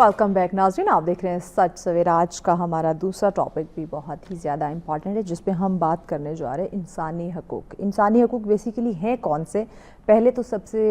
Welcome back नाज़रीन, आप देख रहे हैं सच सवेरा। आज का हमारा दूसरा टॉपिक भी बहुत ही ज़्यादा इम्पॉर्टेंट है, जिस पे हम बात करने जा रहे हैं इंसानी हकूक़। इंसानी हकूक़ बेसिकली हैं कौन से? पहले तो सबसे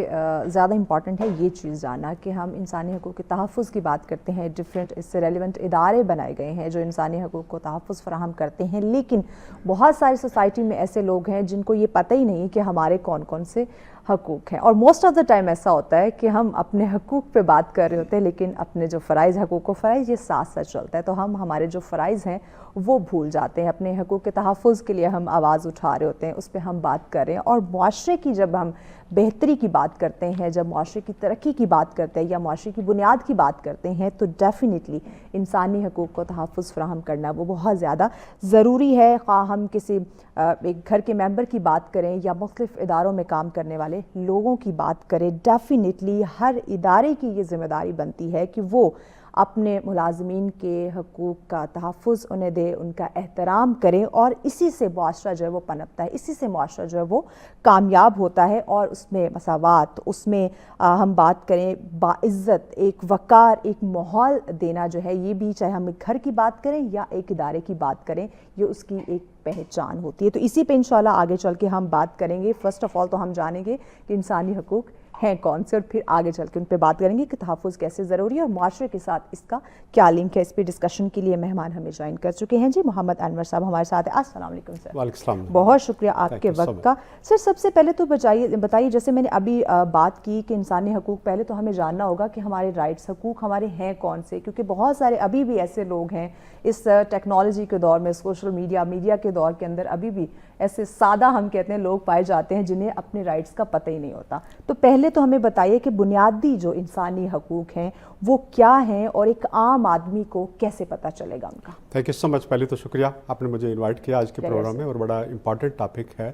ज़्यादा इम्पॉर्टेंट है ये चीज़ जानना कि हम इंसानी हकूक़ के तहफ़्फ़ुज़ की बात करते हैं। डिफरेंट इससे रेलिवेंट इदारे बनाए गए हैं जो इंसानी हकूक़ को तहफ़्फ़ुज़ फ़राहम करते हैं, लेकिन बहुत सारी सोसाइटी में ऐसे लोग हैं जिनको ये पता ही नहीं कि हमारे कौन कौन से हकूक़ हैं। और मोस्ट ऑफ़ द टाइम ऐसा होता है कि हम अपने हकूक़ पे बात कर रहे होते हैं, लेकिन अपने जो फ़राइज़ हकूक़ व फ़राइज़ ये साथ साथ चलता है, तो हम हमारे जो फ़राइज़ हैं वो भूल जाते हैं। अपने हकूक़ के तहफ़्फ़ुज़ के लिए हम आवाज़ उठा रहे होते हैं, उस पर हम बात कर रहे हैं। और मुआशरे की जब हम बेहतरी की बात करते हैं, जब मुआशरे की तरक्की की बात करते हैं या मुआशरे की बुनियाद की बात करते हैं, तो डेफ़िनेटली इंसानी हकूक़ को तहफ़्फ़ुज़ फ़राहम करना वो बहुत ज़्यादा ज़रूरी है। ख़्वाह हम किसी एक घर के मेंबर की बात करें या मुख्तलिफ़ इदारों में काम करने वाले लोगों की बात करें, डेफ़िनेटली हर इदारे की ये ज़िम्मेदारी बनती है कि वो अपने मुलाज़मीन के हकूक़ का तहफ़्फ़ुज़ उन्हें दे, उनका एहतराम करें, और इसी से मुआशरा जो है वो पनपता है, इसी से मुआशरा जो है वो कामयाब होता है। और उसमें मसावात, उसमें हम बात करें बाइज़्ज़त, एक वक़ार, एक माहौल देना जो है, ये भी चाहे हम एक घर की बात करें या एक इदारे की बात करें, ये उसकी एक पहचान होती है। तो इसी पे इंशाल्लाह आगे चल के हम बात करेंगे। फ़र्स्ट ऑफ़ ऑल तो हम जानेंगे कि इंसानी हकूक़ हैं कौन से, और फिर आगे चल के उन पर बात करेंगे कि तहफ़्फ़ुज़ कैसे ज़रूरी है और मुआशरे के साथ इसका क्या लिंक है। इस पर डिस्कशन के लिए मेहमान हमें ज्वाइन कर चुके हैं जी। मोहम्मद अनवर साहब हमारे साथ हैं। अस्सलाम वालेकुम सर। वालेकुम सलाम। बहुत शुक्रिया आपके वक्त का। सर सबसे पहले तो बताइए, जैसे मैंने अभी बात की कि इंसानी हकूक़, पहले तो हमें जानना होगा कि हमारे राइट्स, हकूक़ हमारे हैं कौन से, क्योंकि बहुत सारे अभी भी ऐसे लोग हैं इस टेक्नोलॉजी के दौर में, सोशल मीडिया के दौर के अंदर अभी भी ऐसे सादा हम कहते हैं लोग पाए जाते हैं जिन्हें अपने राइट्स का पता ही नहीं होता। तो पहले तो हमें बताइए कि बुनियादी जो इंसानी हकूक़ हैं वो क्या हैं और एक आम आदमी को कैसे पता चलेगा उनका? Thank you so much. पहले तो शुक्रिया, आपने मुझे इनवाइट किया आज के प्रोग्राम में, और बड़ा इम्पॉर्टेंट टॉपिक है।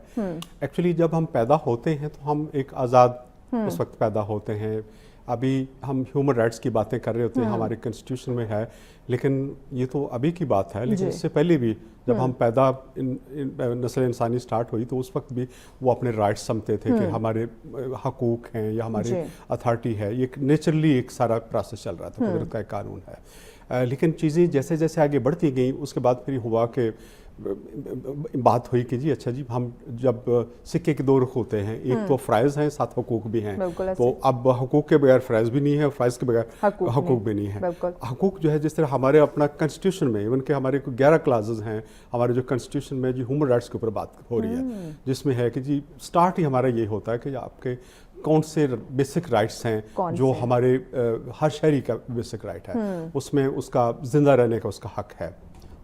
एक्चुअली जब हम पैदा होते हैं तो हम एक आज़ाद उस वक्त पैदा होते हैं। अभी हम ह्यूमन राइट्स की बातें कर रहे होते हैं, हमारे कॉन्स्टिट्यूशन में है, लेकिन ये तो अभी की बात है। लेकिन इससे पहले भी जब हम पैदा नस्ल इंसानी स्टार्ट हुई तो उस वक्त भी वो अपने राइट्स समझते थे कि हमारे हकूक़ हैं या हमारी अथॉरिटी है। ये नेचुरली एक सारा प्रोसेस चल रहा था, कुदरत का एक कानून है। लेकिन चीज़ें जैसे जैसे आगे बढ़ती गई, उसके बाद फिर हुआ कि बात हुई कि जी अच्छा जी, हम जब सिक्के के दो रुख होते हैं, एक तो फ़राइज़ हैं, साथ हकूक़ भी हैं। तो अब हकूक़ के बगैर फ़राइज़ भी नहीं है और फ़राइज़ के बगैर हकूक़ भी नहीं है। हकूक़ जो है, जिस तरह हमारे अपना कॉन्स्टिट्यूशन में, इवन के हमारे 11 क्लासेस हैं हमारे जो कॉन्स्टिट्यूशन में, जो ह्यूमन राइट्स के ऊपर बात हो रही है, जिसमें है कि जी स्टार्ट ही हमारा ये होता है कि आपके कौन से बेसिक राइट्स हैं जो हमारे हर शहरी का बेसिक राइट है। उसमें उसका ज़िंदा रहने का उसका हक़ है,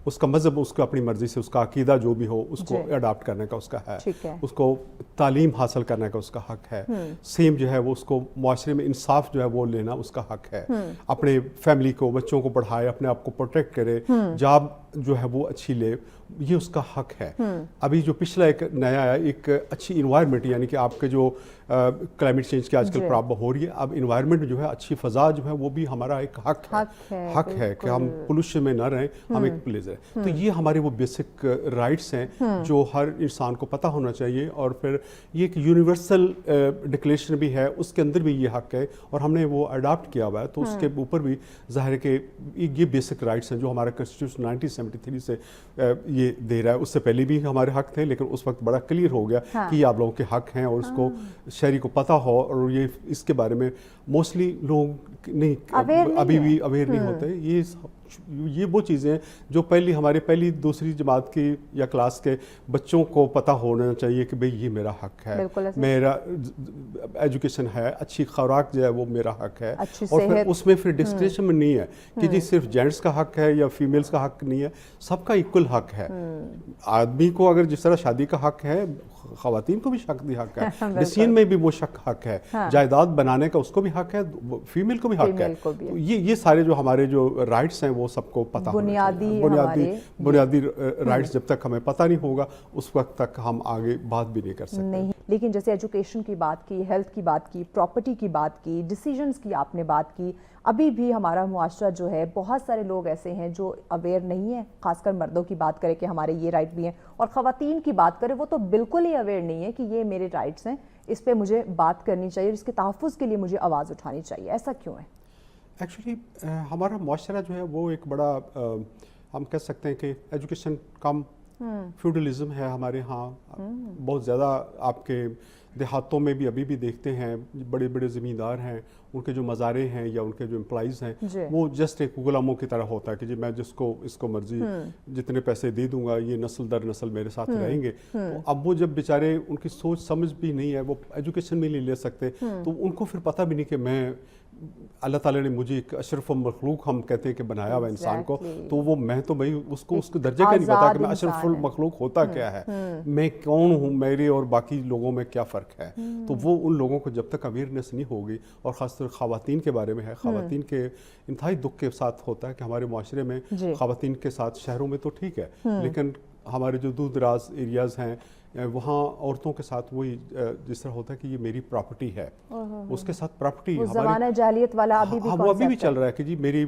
उसका मज़हब उसको अपनी मर्ज़ी से, उसका अकीदा जो भी हो उसको अडॉप्ट करने का उसका है, उसको तालीम हासिल करने का उसका हक़ है। सेम जो है वो उसको मुआशरे में इंसाफ जो है वो लेना उसका हक़ है। अपने फैमिली को, बच्चों को पढ़ाए, अपने आप को प्रोटेक्ट करे, जॉब जो है वो अच्छी ले, ये उसका हक़ है। अभी जो पिछला एक नया है, एक अच्छी इन्वायरमेंट, यानी कि आपके जो क्लाइमेट चेंज की आजकल प्रॉब्लम हो रही है, अब इन्वायरमेंट जो है, अच्छी फ़ज़ा जो है वो भी हमारा एक हक़ है कि हम पोल्यूशन में ना रहें, हम एक प्लेस है। तो ये हमारे वो बेसिक राइट्स हैं जो हर इंसान को पता होना चाहिए। और फिर ये एक यूनिवर्सल डिक्लेरेशन भी है, उसके अंदर भी ये हक़ है और हमने वो अडॉप्ट किया हुआ है, तो उसके ऊपर भी ज़ाहिर है कि ये बेसिक राइट्स हैं जो हमारा कॉन्स्टिट्यूशन 1973 से ये दे रहा है। उससे पहले भी हमारे हक़ थे, लेकिन उस वक्त बड़ा क्लियर हो गया कि ये आप लोगों के हक़ हैं और उसको शहरी को पता हो। और ये इसके बारे में मोस्टली लोग नहीं, अभी भी अवेयर नहीं होते। ये वो चीज़ें जो हमारे पहली दूसरी जमात की या क्लास के बच्चों को पता होना चाहिए कि भाई ये मेरा हक़ है, मेरा एजुकेशन है, अच्छी खुराक जो है वो मेरा हक़ है। और फिर उसमें फिर डिस्क्रिमिनेशन में नहीं है कि जी सिर्फ जेंट्स का हक़ है या फीमेल्स का हक़ नहीं है, सबका इक्वल हक़ है। आदमी को अगर जिस तरह शादी का हक़ है, ख़वातीन को भी शादी हक़ है, डिसीजन में भी वो हक़ है, जायदाद बनाने का उसको भी हक़ है, फीमेल को भी हक़ है। तो ये सारे जो हमारे जो राइट्स हैं वो सबको पता बुनियादी राइट्स जब तक हमें पता नहीं होगा उस वक्त तक हम आगे बात भी नहीं कर सकते। नहीं, लेकिन जैसे एजुकेशन की बात की, हेल्थ की बात की, प्रॉपर्टी की बात की, डिसीजंस की आपने बात की, अभी भी हमारा मुआशरा जो है, बहुत सारे लोग ऐसे हैं जो अवेयर नहीं है। खासकर मर्दों की बात करें कि हमारे ये राइट भी हैं, और ख़वातीन की बात करें वो तो बिल्कुल ही अवेयर नहीं है कि ये मेरे राइट्स हैं, इस पर मुझे बात करनी चाहिए, इसके तहफ़्फ़ुज़ के लिए मुझे आवाज़ उठानी चाहिए। ऐसा क्यों है? एक्चुअली हमारा माशरा जो है वो एक बड़ा हम कह सकते हैं कि एजुकेशन कम फ्यूडलिज्म है हमारे यहाँ। बहुत ज़्यादा आपके देहातों में भी अभी भी देखते हैं बड़े बड़े ज़मींदार हैं, उनके जो मज़ारे हैं या उनके जो एम्प्लॉइज़ हैं वो जस्ट एक गुलामों की तरह होता है कि जी मैं जिसको इसको मर्जी जितने पैसे दे दूंगा ये नस्ल दर नस्ल मेरे साथ रहेंगे। तो अब वो जब बेचारे उनकी सोच समझ भी नहीं है, वो एजुकेशन भी नहीं ले सकते, तो उनको फिर पता भी नहीं कि मैं अल्लाह ताला ने मुझे एक अशरफ मखलूक हम कहते हैं कि बनाया हुआ इंसान को, तो वो मैं तो भाई उसको उसके दर्जे का नहीं पता कि मैं अशरफुल मखलूक होता क्या है, मैं कौन हूँ, मेरे और बाकी लोगों में क्या फ़र्क है। तो वो उन लोगों को जब तक अवेयरनेस नहीं होगी, और ख़ासतौर ख़वातीन के बारे में है, ख़वातीन के इंतहाई दुख के साथ होता है कि हमारे माशरे में ख़वातीन के साथ शहरों में तो ठीक है, लेकिन हमारे जो दूर दराज एरियाज़ हैं वहाँ औरतों के साथ वही जिस तरह होता है कि ये मेरी प्रॉपर्टी है, उसके साथ प्रॉपर्टी हमारी जालियत वाला अभी भी वो अभी भी चल रहा है कि जी मेरी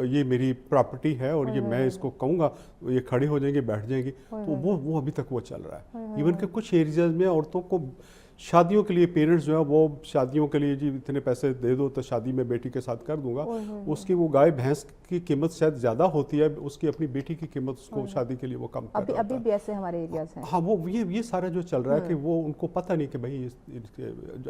ये मेरी प्रॉपर्टी है और ये मैं इसको कहूँगा ये खड़ी हो जाएंगी बैठ जाएंगी, तो वो अभी तक वो चल रहा है। इवन के कुछ एरियाज में औरतों को शादियों के लिए पेरेंट्स जो है वो शादियों के लिए जी इतने पैसे दे दो तो शादी में बेटी के साथ कर दूंगा, उसकी वो गाय भैंस की कीमत शायद ज़्यादा होती है, उसकी अपनी बेटी की कीमत उसको शादी के लिए वो कम कर रहा अभी भी ऐसे हमारे एरियाज हैं। हाँ, वो ये सारा जो चल रहा है कि वो उनको पता नहीं कि भाई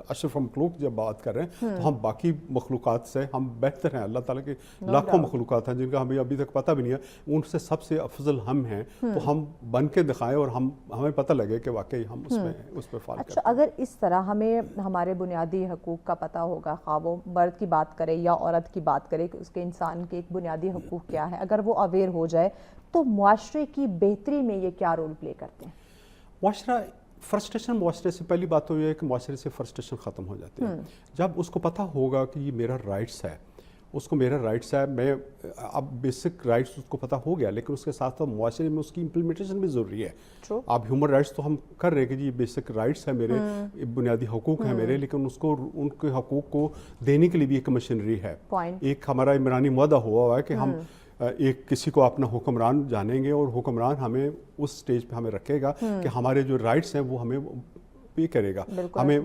अशरफ मखलूक जब बात कर रहे हैं तो हम बाकी मखलूक़ात से हम बेहतर हैं। अल्लाह ताला के लाखों मखलूक़ात हैं जिनका हमें अभी तक पता भी नहीं है, उनसे सबसे अफजल हम हैं, तो हम बन के दिखाएं और हमें पता लगे कि वाकई हम उस पर फॉलो करते हैं। अगर इस तरह हमें हमारे बुनियादी हकूक़ का पता होगा, ख़्वाह वो मर्द की बात करे या औरत की बात करे कि उसके इंसान के एक बुनियादी हकूक़ क्या है, अगर वो अवेयर हो जाए तो मुआशरे की बेहतरी में ये क्या रोल प्ले करते हैं? मुआशरा फ्रस्ट्रेशन, मुआशरे से पहली बात तो ये है कि मुआशरे से फ्रस्ट्रेशन ख़त्म हो जाती है जब उसको पता होगा कि ये मेरा राइट्स है, उसको मेरा राइट्स है, मैं अब बेसिक राइट्स उसको पता हो गया, लेकिन उसके साथ साथ मुआशरे में उसकी इम्प्लीमेंटेशन भी ज़रूरी है। आप ह्यूमन राइट्स तो हम कर रहे हैं कि जी बेसिक राइट्स है मेरे, बुनियादी हकूक़ है मेरे, लेकिन उसको उनके हकूक़ को देने के लिए भी एक मशीनरी है। एक हमारा इमरानी मुआहदा हुआ है कि हम एक किसी को अपना हुक्मरान जानेंगे और हुक्मरान हमें उस स्टेज पे हमें रखेगा कि हमारे जो राइट्स हैं वो हमें पे करेगा, हमें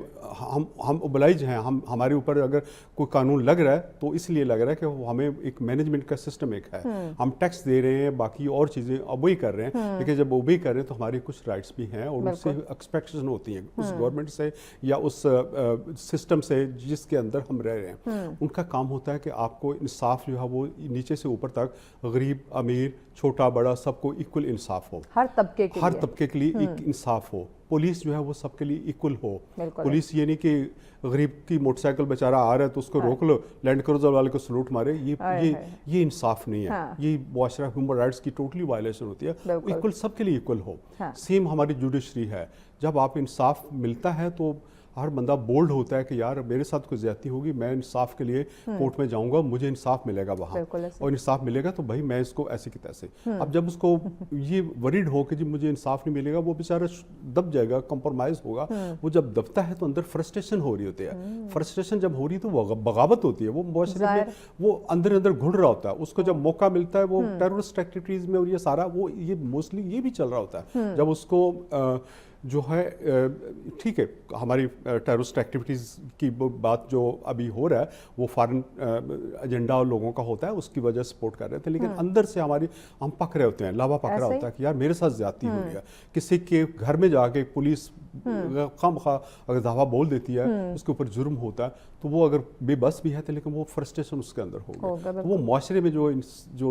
हम ओबलाइज हैं, हमारे ऊपर अगर कोई कानून लग रहा है तो इसलिए लग रहा है कि हमें एक मैनेजमेंट का सिस्टम एक है, हम टैक्स दे रहे हैं, बाकी और चीज़ें ओबे कर रहे हैं, लेकिन जब ओबे कर रहे हैं तो हमारे कुछ राइट्स भी हैं और उससे एक्सपेक्टेशन होती है उस गवर्नमेंट से या उस सिस्टम से जिसके अंदर हम रह रहे हैं। उनका काम होता है कि आपको इंसाफ जो है वो नीचे से ऊपर तक, गरीब अमीर छोटा बड़ा सबको इक्वल इंसाफ हो, हर तबके के लिए एक इंसाफ हो। पुलिस जो है वो सबके लिए इक्वल हो। पुलिस ये नहीं कि गरीब की मोटरसाइकिल बेचारा आ रहा है तो उसको रोक लो, लैंड क्रूजर वाले को सलूट मारे, ये इंसाफ नहीं है। ये मुआशरा ह्यूमन राइट्स की टोटली वायलेशन होती है। इक्वल सबके लिए इक्वल हो। सेम हमारी जुडिशरी है, जब आप इंसाफ मिलता है तो हर बंदा बोल्ड होता है कि यार मेरे साथ कोई ज्यादती होगी, मैं इंसाफ के लिए कोर्ट में जाऊंगा, मुझे इंसाफ मिलेगा वहाँ, और इंसाफ मिलेगा तो भाई मैं इसको ऐसे की तैसे। अब जब उसको ये वरीड हो कि जी मुझे इंसाफ नहीं मिलेगा, वो बेचारा दब जाएगा, कंप्रोमाइज होगा। वो जब दबता है तो अंदर फ्रस्ट्रेशन हो रही होती है, फ्रस्ट्रेशन जब हो रही है तो वो बगावत होती है, वो मुआशरे में वो अंदर अंदर घुल रहा होता है। उसको जब मौका मिलता है वो टेररिस्ट एक्टिविटीज में और ये सारा वो ये मोस्टली ये भी चल रहा होता है। जब उसको जो है ठीक है हमारी टेररिस्ट एक्टिविटीज़ की बात जो अभी हो रहा है वो फॉरेन एजेंडा और लोगों का होता है, उसकी वजह से सपोर्ट कर रहे थे, लेकिन अंदर से हम पक रहे होते हैं, लावा पक रहा होता है कि यार मेरे साथ ज्यादती हो रही है। किसी के घर में जाके पुलिस खामखा अगर दावा बोल देती है, उसके ऊपर जुर्म होता है, तो वो अगर बेबस भी है तो लेकिन वो फ्रस्ट्रेशन उसके अंदर होगा। तो वो मुआशरे में जो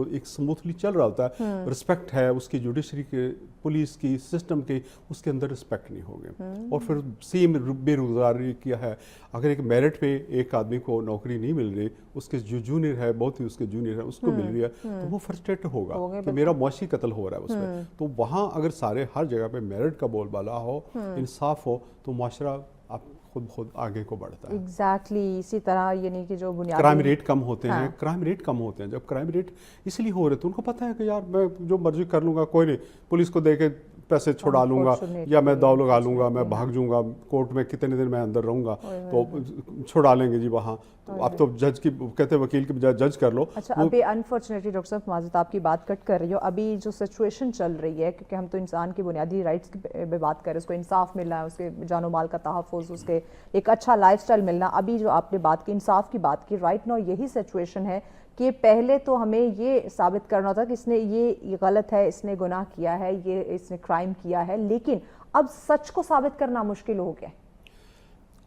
एक स्मूथली चल रहा होता है, रिस्पेक्ट है उसकी जुडिशरी के, पुलिस की, सिस्टम के, उसके अंदर रिस्पेक्ट नहीं होगी। और फिर सेम बेरोजगारी क्या है, अगर एक मेरिट पे एक आदमी को नौकरी नहीं मिल रही, उसके जो जूनियर है, बहुत ही उसके जूनियर है, उसको मिल रही है, तो वो फ्रस्ट्रेट होगा कि मेरा मुआशी कत्ल हो रहा है उसमें। तो वहाँ अगर सारे हर जगह पे मेरिट का बोलबाला हो, इंसाफ हो, तो मुआशरा आप खुद आगे को बढ़ता है। एग्जैक्टली इसी तरह यानी कि जो बुनियादी क्राइम रेट कम होते हैं, क्राइम रेट कम होते हैं। जब क्राइम रेट इसलिए हो रहे तो उनको पता है कि यार मैं जो मर्जी कर लूँगा, कोई नहीं, पुलिस को दे के पैसे छुड़ा लूंगा या मैं दाव लगा लूंगा, मैं भाग जाऊंगा, कोर्ट में कितने दिन मैं अंदर रहूंगा, तो छुड़ा लेंगे जी वहाँ। तो अब तो जज की कहते हैं वकील की बजाय जज कर लो। अच्छा, अभी अनफॉर्चुनेटली डॉक्टर साहब माजिद आपकी बात कट कर रही हो, अभी जो सिचुएशन चल रही है, क्योंकि हम तो इंसान की बुनियादी राइट्स की बात कर रहे हैं, उसको इंसाफ मिलना है, उसके जानो माल का तहफ़्फ़ुज़, उसके एक अच्छा लाइफस्टाइल मिलना। अभी जो आपने बात की इंसाफ की बात की, राइट नाउ यही सिचुएशन है कि पहले तो हमें ये साबित करना था कि इसने ये गलत है, इसने गुनाह किया है, ये इसने क्राइम किया है, लेकिन अब सच को साबित करना मुश्किल हो गया।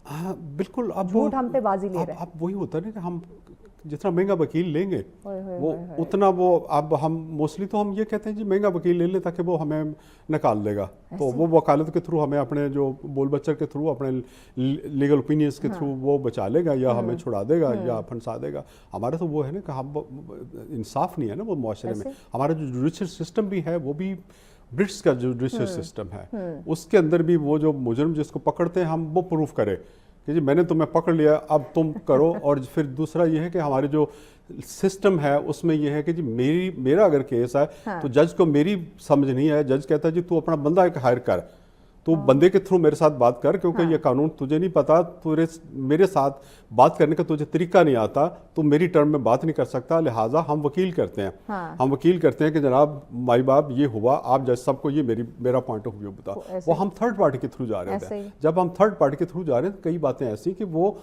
हाँ बिल्कुल, अब झूठ हम पे बाजी ले रहे हैं। अब वही होता है ना कि हम जितना महंगा वकील लेंगे वो उतना वो, अब हम मोस्टली तो हम ये कहते हैं जी महंगा वकील ले लें ताकि वो हमें निकाल देगा, तो वो वकालत के थ्रू हमें अपने जो बोल बच्चर के थ्रू अपने लीगल ओपिनियंस के थ्रू वो बचा लेगा या हमें छुड़ा देगा या फंसा देगा। हमारा तो वो है ना कि हम इंसाफ नहीं है ना वो मुआशरे में। हमारा जो जुडिशल सिस्टम भी है वो भी ब्रिटिश का जुडिशल सिस्टम है, उसके अंदर भी वो जो मुजरिम जिसको पकड़ते हैं हम वो प्रूफ करे कि जी मैंने तुम्हें पकड़ लिया, अब तुम करो। और फिर दूसरा ये है कि हमारे जो सिस्टम है उसमें ये है कि जी मेरा अगर केस है तो जज को मेरी समझ नहीं है, जज कहता है जी तू अपना बंदा एक हायर कर, तो बंदे के थ्रू मेरे साथ बात कर, क्योंकि ये कानून तुझे नहीं पता, मेरे साथ बात करने का तुझे तरीका नहीं आता, तो मेरी टर्म में बात नहीं कर सकता, लिहाजा हम वकील करते हैं। हम वकील करते हैं कि जनाब माई बाप ये हुआ, आप जज सबको ये मेरा पॉइंट ऑफ व्यू बता। वो हम थर्ड पार्टी के थ्रू जा रहे थे। जब हम थर्ड पार्टी के थ्रू जा रहे हैं कई बातें ऐसी कि वो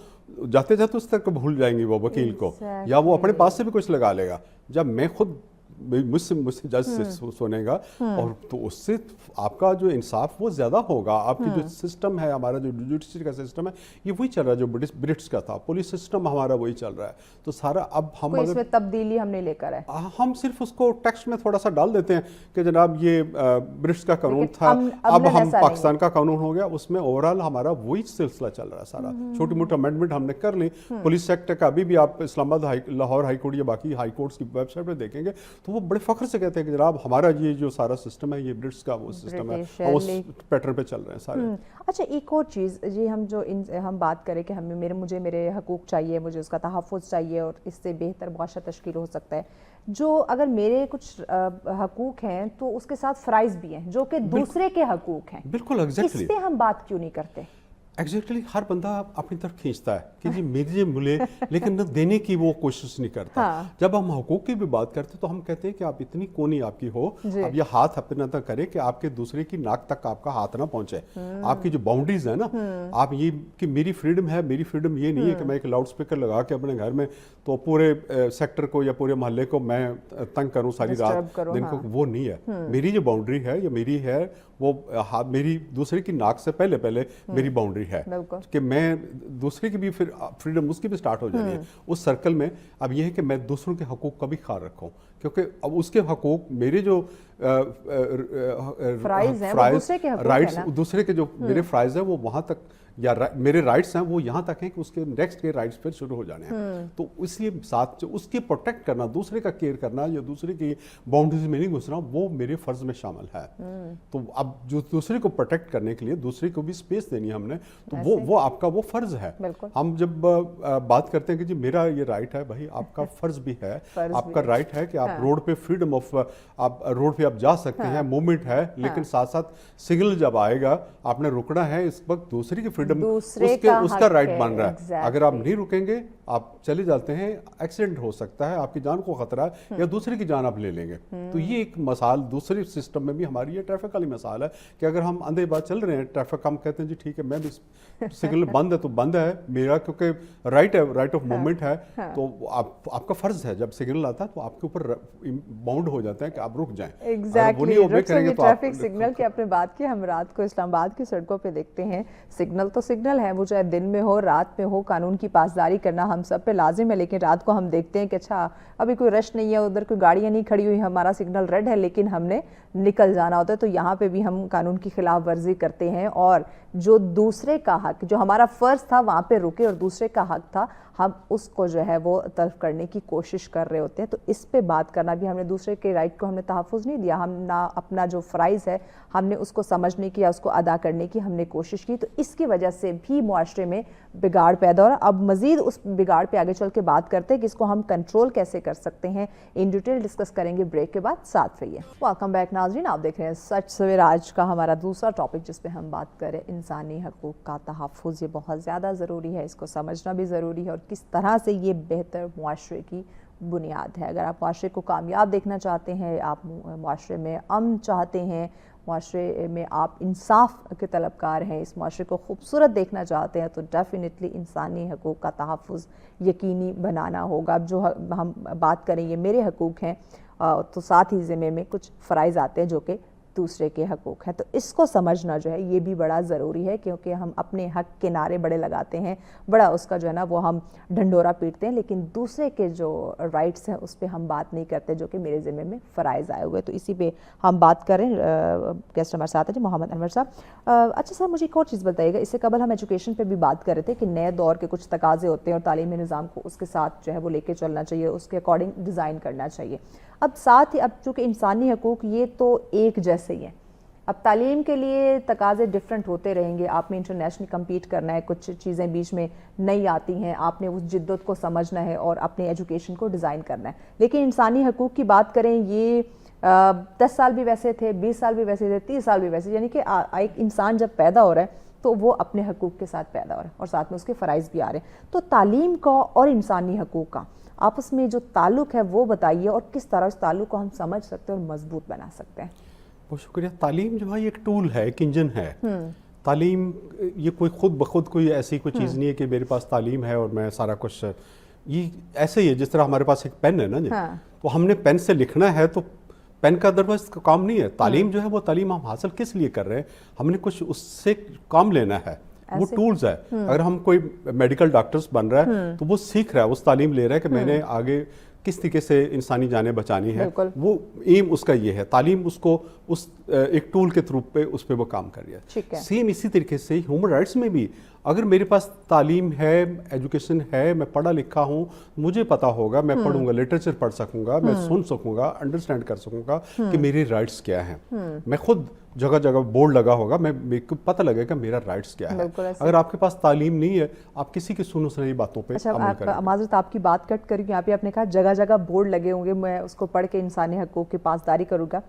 जाते जाते उस तक भूल जाएंगी वो वकील को, या वो अपने पास से भी कुछ लगा लेगा। जब मैं खुद मुझसे जज से सुनेगा और तो उससे आपका जो इंसाफ वो ज्यादा होगा। आपकी जो सिस्टम है, हमारा जो जुडिशरी का सिस्टम है, ये वही चल रहा है जो ब्रिटिश का था, पुलिस सिस्टम हमारा वही चल रहा है। तो सारा अब हम कोई इसमें तब्दीली हम नहीं लेकर आए, हम सिर्फ उसको टेक्स्ट में थोड़ा सा डाल देते हैं कि जनाब ये ब्रिटिश का कानून था, अब हम पाकिस्तान का कानून हो गया। उसमें ओवरऑल हमारा वही सिलसिला चल रहा है सारा। छोटी मोटी अमेंडमेंट हमने कर ली। पुलिस एक्ट का अभी भी आप इस्लामाबाद लाहौर हाई कोर्ट या बाकी हाई कोर्ट्स की वेबसाइट पर देखेंगे तो वो बड़े फख्र से कहते हैं कि जनाब हमारा ये जो सारा सिस्टम है ये ब्रिटिश का वो सिस्टम है, और उस पैटर्न पे चल रहे हैं सारे। अच्छा, एक और चीज़ जी, हम बात करें कि मुझे मेरे हकूक़ चाहिए, मुझे उसका तहफ़्फ़ुज़ चाहिए और इससे बेहतर मुआशरा तश्कील हो सकता है। जो अगर मेरे कुछ हकूक़ हैं तो उसके साथ फ़राइज़ भी हैं जो कि दूसरे के हकूक़ हैं। बिल्कुल एग्जैक्टली, इस पे हम बात क्यों नहीं करते? एग्जैक्टली हर बंदा अपनी तरफ खींचता है कि जी मुझे मिले, लेकिन न देने की वो कोशिश नहीं करता। जब हम हकूक की भी बात करते तो हम कहते हैं कि आप इतनी कोनी आपकी हो, अब ये हाथ अपना तक करे कि आपके दूसरे की नाक तक आपका हाथ ना पहुंचे। आपकी जो बाउंड्रीज है ना, आप ये कि मेरी फ्रीडम है, मेरी फ्रीडम ये नहीं है कि मैं एक लाउड स्पीकर लगा के अपने घर में तो पूरे सेक्टर को या पूरे मोहल्ले को मैं तंग करूं सारी रात दिन को, वो नहीं है। मेरी जो बाउंड्री है या मेरी है वो मेरी दूसरे की नाक से पहले मेरी बाउंड्री है कि मैं दूसरे की भी फिर फ्रीडम उसकी भी स्टार्ट हो जानी है उस सर्कल में। अब यह है कि मैं दूसरों के हकूक का भी ख्याल रखूं, क्योंकि अब उसके हकूक मेरे जो राइट्स दूसरे के जो मेरे फ्राइज है वो वहां तक या मेरे राइट्स हैं वो यहाँ तक हैं कि उसके नेक्स्ट के राइट्स फिर शुरू हो जाने हैं। तो इसलिए साथ उसकी प्रोटेक्ट करना, दूसरे का केयर करना या दूसरे की बाउंड्रीज में नहीं घुसना, वो मेरे फर्ज में शामिल है। तो अब जो दूसरे को प्रोटेक्ट करने के लिए दूसरे को भी स्पेस देनी है हमने, तो वो आपका वो फर्ज है। हम जब बात करते हैं कि जी मेरा ये राइट है, भाई आपका फर्ज भी है, आपका राइट है कि आप रोड पे फ्रीडम ऑफ आप रोड पे आप जा सकते हैं, मूवमेंट है, लेकिन साथ साथ सिग्नल जब आएगा आपने रुकना है। इस वक्त दूसरे की फ्रीडम उसका राइट बन रहा है। अगर आप नहीं रुकेंगे, आप चले जाते हैं, एक्सीडेंट हो सकता है, आपकी जान को खतरा है या दूसरे की जान आप ले लेंगे। तो ये एक मिसाल दूसरे सिस्टम में भी हमारी ये ट्रैफिक वाली मिसाल है कि अगर हम अंधे बात चल रहे हैं ट्रैफिक, हम कहते हैं जी ठीक है मैं भी सिग्नल बंद है तो बंद है मेरा, क्योंकि राइट है, राइट ऑफ मूवमेंट है। तो आपका फर्ज है जब सिग्नल आता है तो आपके ऊपर बाउंड हो जाता है कि आप रुक जाएं। एग्जैक्टली, ट्रैफिक सिग्नल की आपने बात की, हम रात को इस्लामाबाद की सड़कों पे देखते हैं सिग्नल तो सिग्नल है, वो चाहे दिन में हो रात में हो, कानून की पासदारी करना हम सब पे लाजिम है। लेकिन रात को हम देखते हैं कि अच्छा अभी कोई रश नहीं है, उधर कोई गाड़ियाँ नहीं खड़ी हुई, हमारा सिग्नल रेड है लेकिन हमने निकल जाना होता है। तो यहाँ पे भी हम कानून की खिलाफ वर्जी करते हैं और जो दूसरे का हक, जो हमारा फ़र्ज था वहाँ पे रुके और दूसरे का हक था ہم اس کو جو ہے وہ تلف کرنے کی کوشش کر رہے ہوتے ہیں. تو اس پہ بات کرنا بھی, ہم نے دوسرے کے رائٹ کو ہم نے تحفظ نہیں دیا, ہم نہ اپنا جو فرائض ہے ہم نے اس کو سمجھنے کی یا اس کو ادا کرنے کی ہم نے کوشش کی. تو اس کی وجہ سے بھی معاشرے میں بگاڑ پیدا ہو رہا ہے. اب مزید اس بگاڑ پہ آگے چل کے بات کرتے ہیں کہ اس کو ہم کنٹرول کیسے کر سکتے ہیں. ان ڈیٹیل ڈسکس کریں گے بریک کے بعد, ساتھ رہیے. ویلکم بیک ناظرین, آپ دیکھ رہے ہیں سچ سویر. آج کا ہمارا دوسرا ٹاپک جس پہ ہم بات کریں انسانی حقوق کا تحفظ. یہ بہت زیادہ ضروری ہے, اس کو سمجھنا بھی ضروری ہے, اور کس طرح سے یہ بہتر معاشرے کی بنیاد ہے. اگر آپ معاشرے کو کامیاب دیکھنا چاہتے ہیں, آپ معاشرے میں امن چاہتے ہیں, معاشرے میں آپ انصاف کے طلبکار ہیں, اس معاشرے کو خوبصورت دیکھنا چاہتے ہیں, تو ڈیفینیٹلی انسانی حقوق کا تحفظ یقینی بنانا ہوگا. اب جو ہم بات کریں یہ میرے حقوق ہیں, تو ساتھ ہی ذمے میں کچھ فرائض آتے ہیں جو کہ دوسرے کے حقوق ہیں. تو اس کو سمجھنا جو ہے یہ بھی بڑا ضروری ہے, کیونکہ ہم اپنے حق کے نعرے بڑے لگاتے ہیں, بڑا اس کا جو ہے نا وہ ہم ڈھنڈورا پیٹتے ہیں, لیکن دوسرے کے جو رائٹس ہیں اس پہ ہم بات نہیں کرتے جو کہ میرے ذمے میں فرائض آئے ہوئے. تو اسی پہ ہم بات کریں. گیسٹ ہمارے ساتھ ہیں جی محمد انور صاحب. اچھا صاحب, مجھے ایک اور چیز بتائیے گا, اس سے قبل ہم ایجوکیشن پہ بھی بات کر رہے تھے کہ نئے دور کے کچھ تقاضے ہوتے ہیں اور تعلیمی نظام کو اس کے ساتھ جو ہے وہ لے کے چلنا چاہیے, اس کے اکارڈنگ ڈیزائن کرنا چاہیے. اب ساتھ ہی اب چونکہ انسانی حقوق یہ تو ایک جیسے ہی ہیں, اب تعلیم کے لیے تقاضے ڈیفرنٹ ہوتے رہیں گے. آپ نے انٹرنیشنل کمپیٹ کرنا ہے, کچھ چیزیں بیچ میں نہیں آتی ہیں, آپ نے اس جدت کو سمجھنا ہے اور اپنے ایجوکیشن کو ڈیزائن کرنا ہے. لیکن انسانی حقوق کی بات کریں, یہ 10 سال بھی ویسے تھے, 20 سال بھی ویسے تھے, 30 سال بھی ویسے, یعنی کہ ایک انسان جب پیدا ہو رہا ہے تو وہ اپنے حقوق کے ساتھ پیدا ہو رہا ہے اور ساتھ میں اس کے فرائض بھی آ رہے ہیں. تو تعلیم کا اور انسانی حقوق کا آپس میں جو تعلق ہے وہ بتائیے, اور کس طرح اس تعلق کو ہم سمجھ سکتے ہیں اور مضبوط بنا سکتے ہیں. بہت شکریہ. تعلیم جو ہے ایک ٹول ہے, ایک انجن ہے. تعلیم یہ کوئی خود بخود کوئی ایسی کوئی چیز نہیں ہے کہ میرے پاس تعلیم ہے اور میں سارا کچھ, یہ ایسے ہی ہے جس طرح ہمارے پاس ایک پین ہے نا جی, تو ہم نے پین سے لکھنا ہے تو پین کا ادروائز کام نہیں ہے. تعلیم جو ہے وہ تعلیم ہم حاصل کس لیے کر رہے ہیں, ہم نے کچھ اس سے کام لینا ہے, وہ ٹولز ہے. اگر ہم کوئی میڈیکل ڈاکٹرز بن رہا ہے تو وہ سیکھ رہا ہے, اس تعلیم لے رہا ہے کہ میں نے آگے کس طریقے سے انسانی جانیں بچانی ہے, وہ ایم اس کا یہ ہے. تعلیم اس کو اس ایک ٹول کے تھرو پہ اس پہ وہ کام کر رہا ہے. سیم اسی طریقے سے ہیومن رائٹس میں بھی اگر میرے پاس تعلیم ہے, ایجوکیشن ہے, میں پڑھا لکھا ہوں, مجھے پتا ہوگا, میں پڑھوں گا, لٹریچر پڑھ سکوں گا, میں سن سکوں گا, انڈرسٹینڈ کر سکوں گا کہ میرے رائٹس کیا ہیں. میں خود جگہ جگہ بورڈ لگا ہوگا, میرے کو پتہ لگے گا میرا رائٹس کیا ہے. اگر آپ کے پاس تعلیم نہیں ہے, آپ کسی کی سنو سنائی باتوں پہ عمل کریں. معذرت آپ کی بات کٹ کری, یہاں پہ آپ نے کہا جگہ جگہ بورڈ لگے ہوں گے, میں اس کو پڑھ کے انسانی حقوق کی پاسداری کروں گا.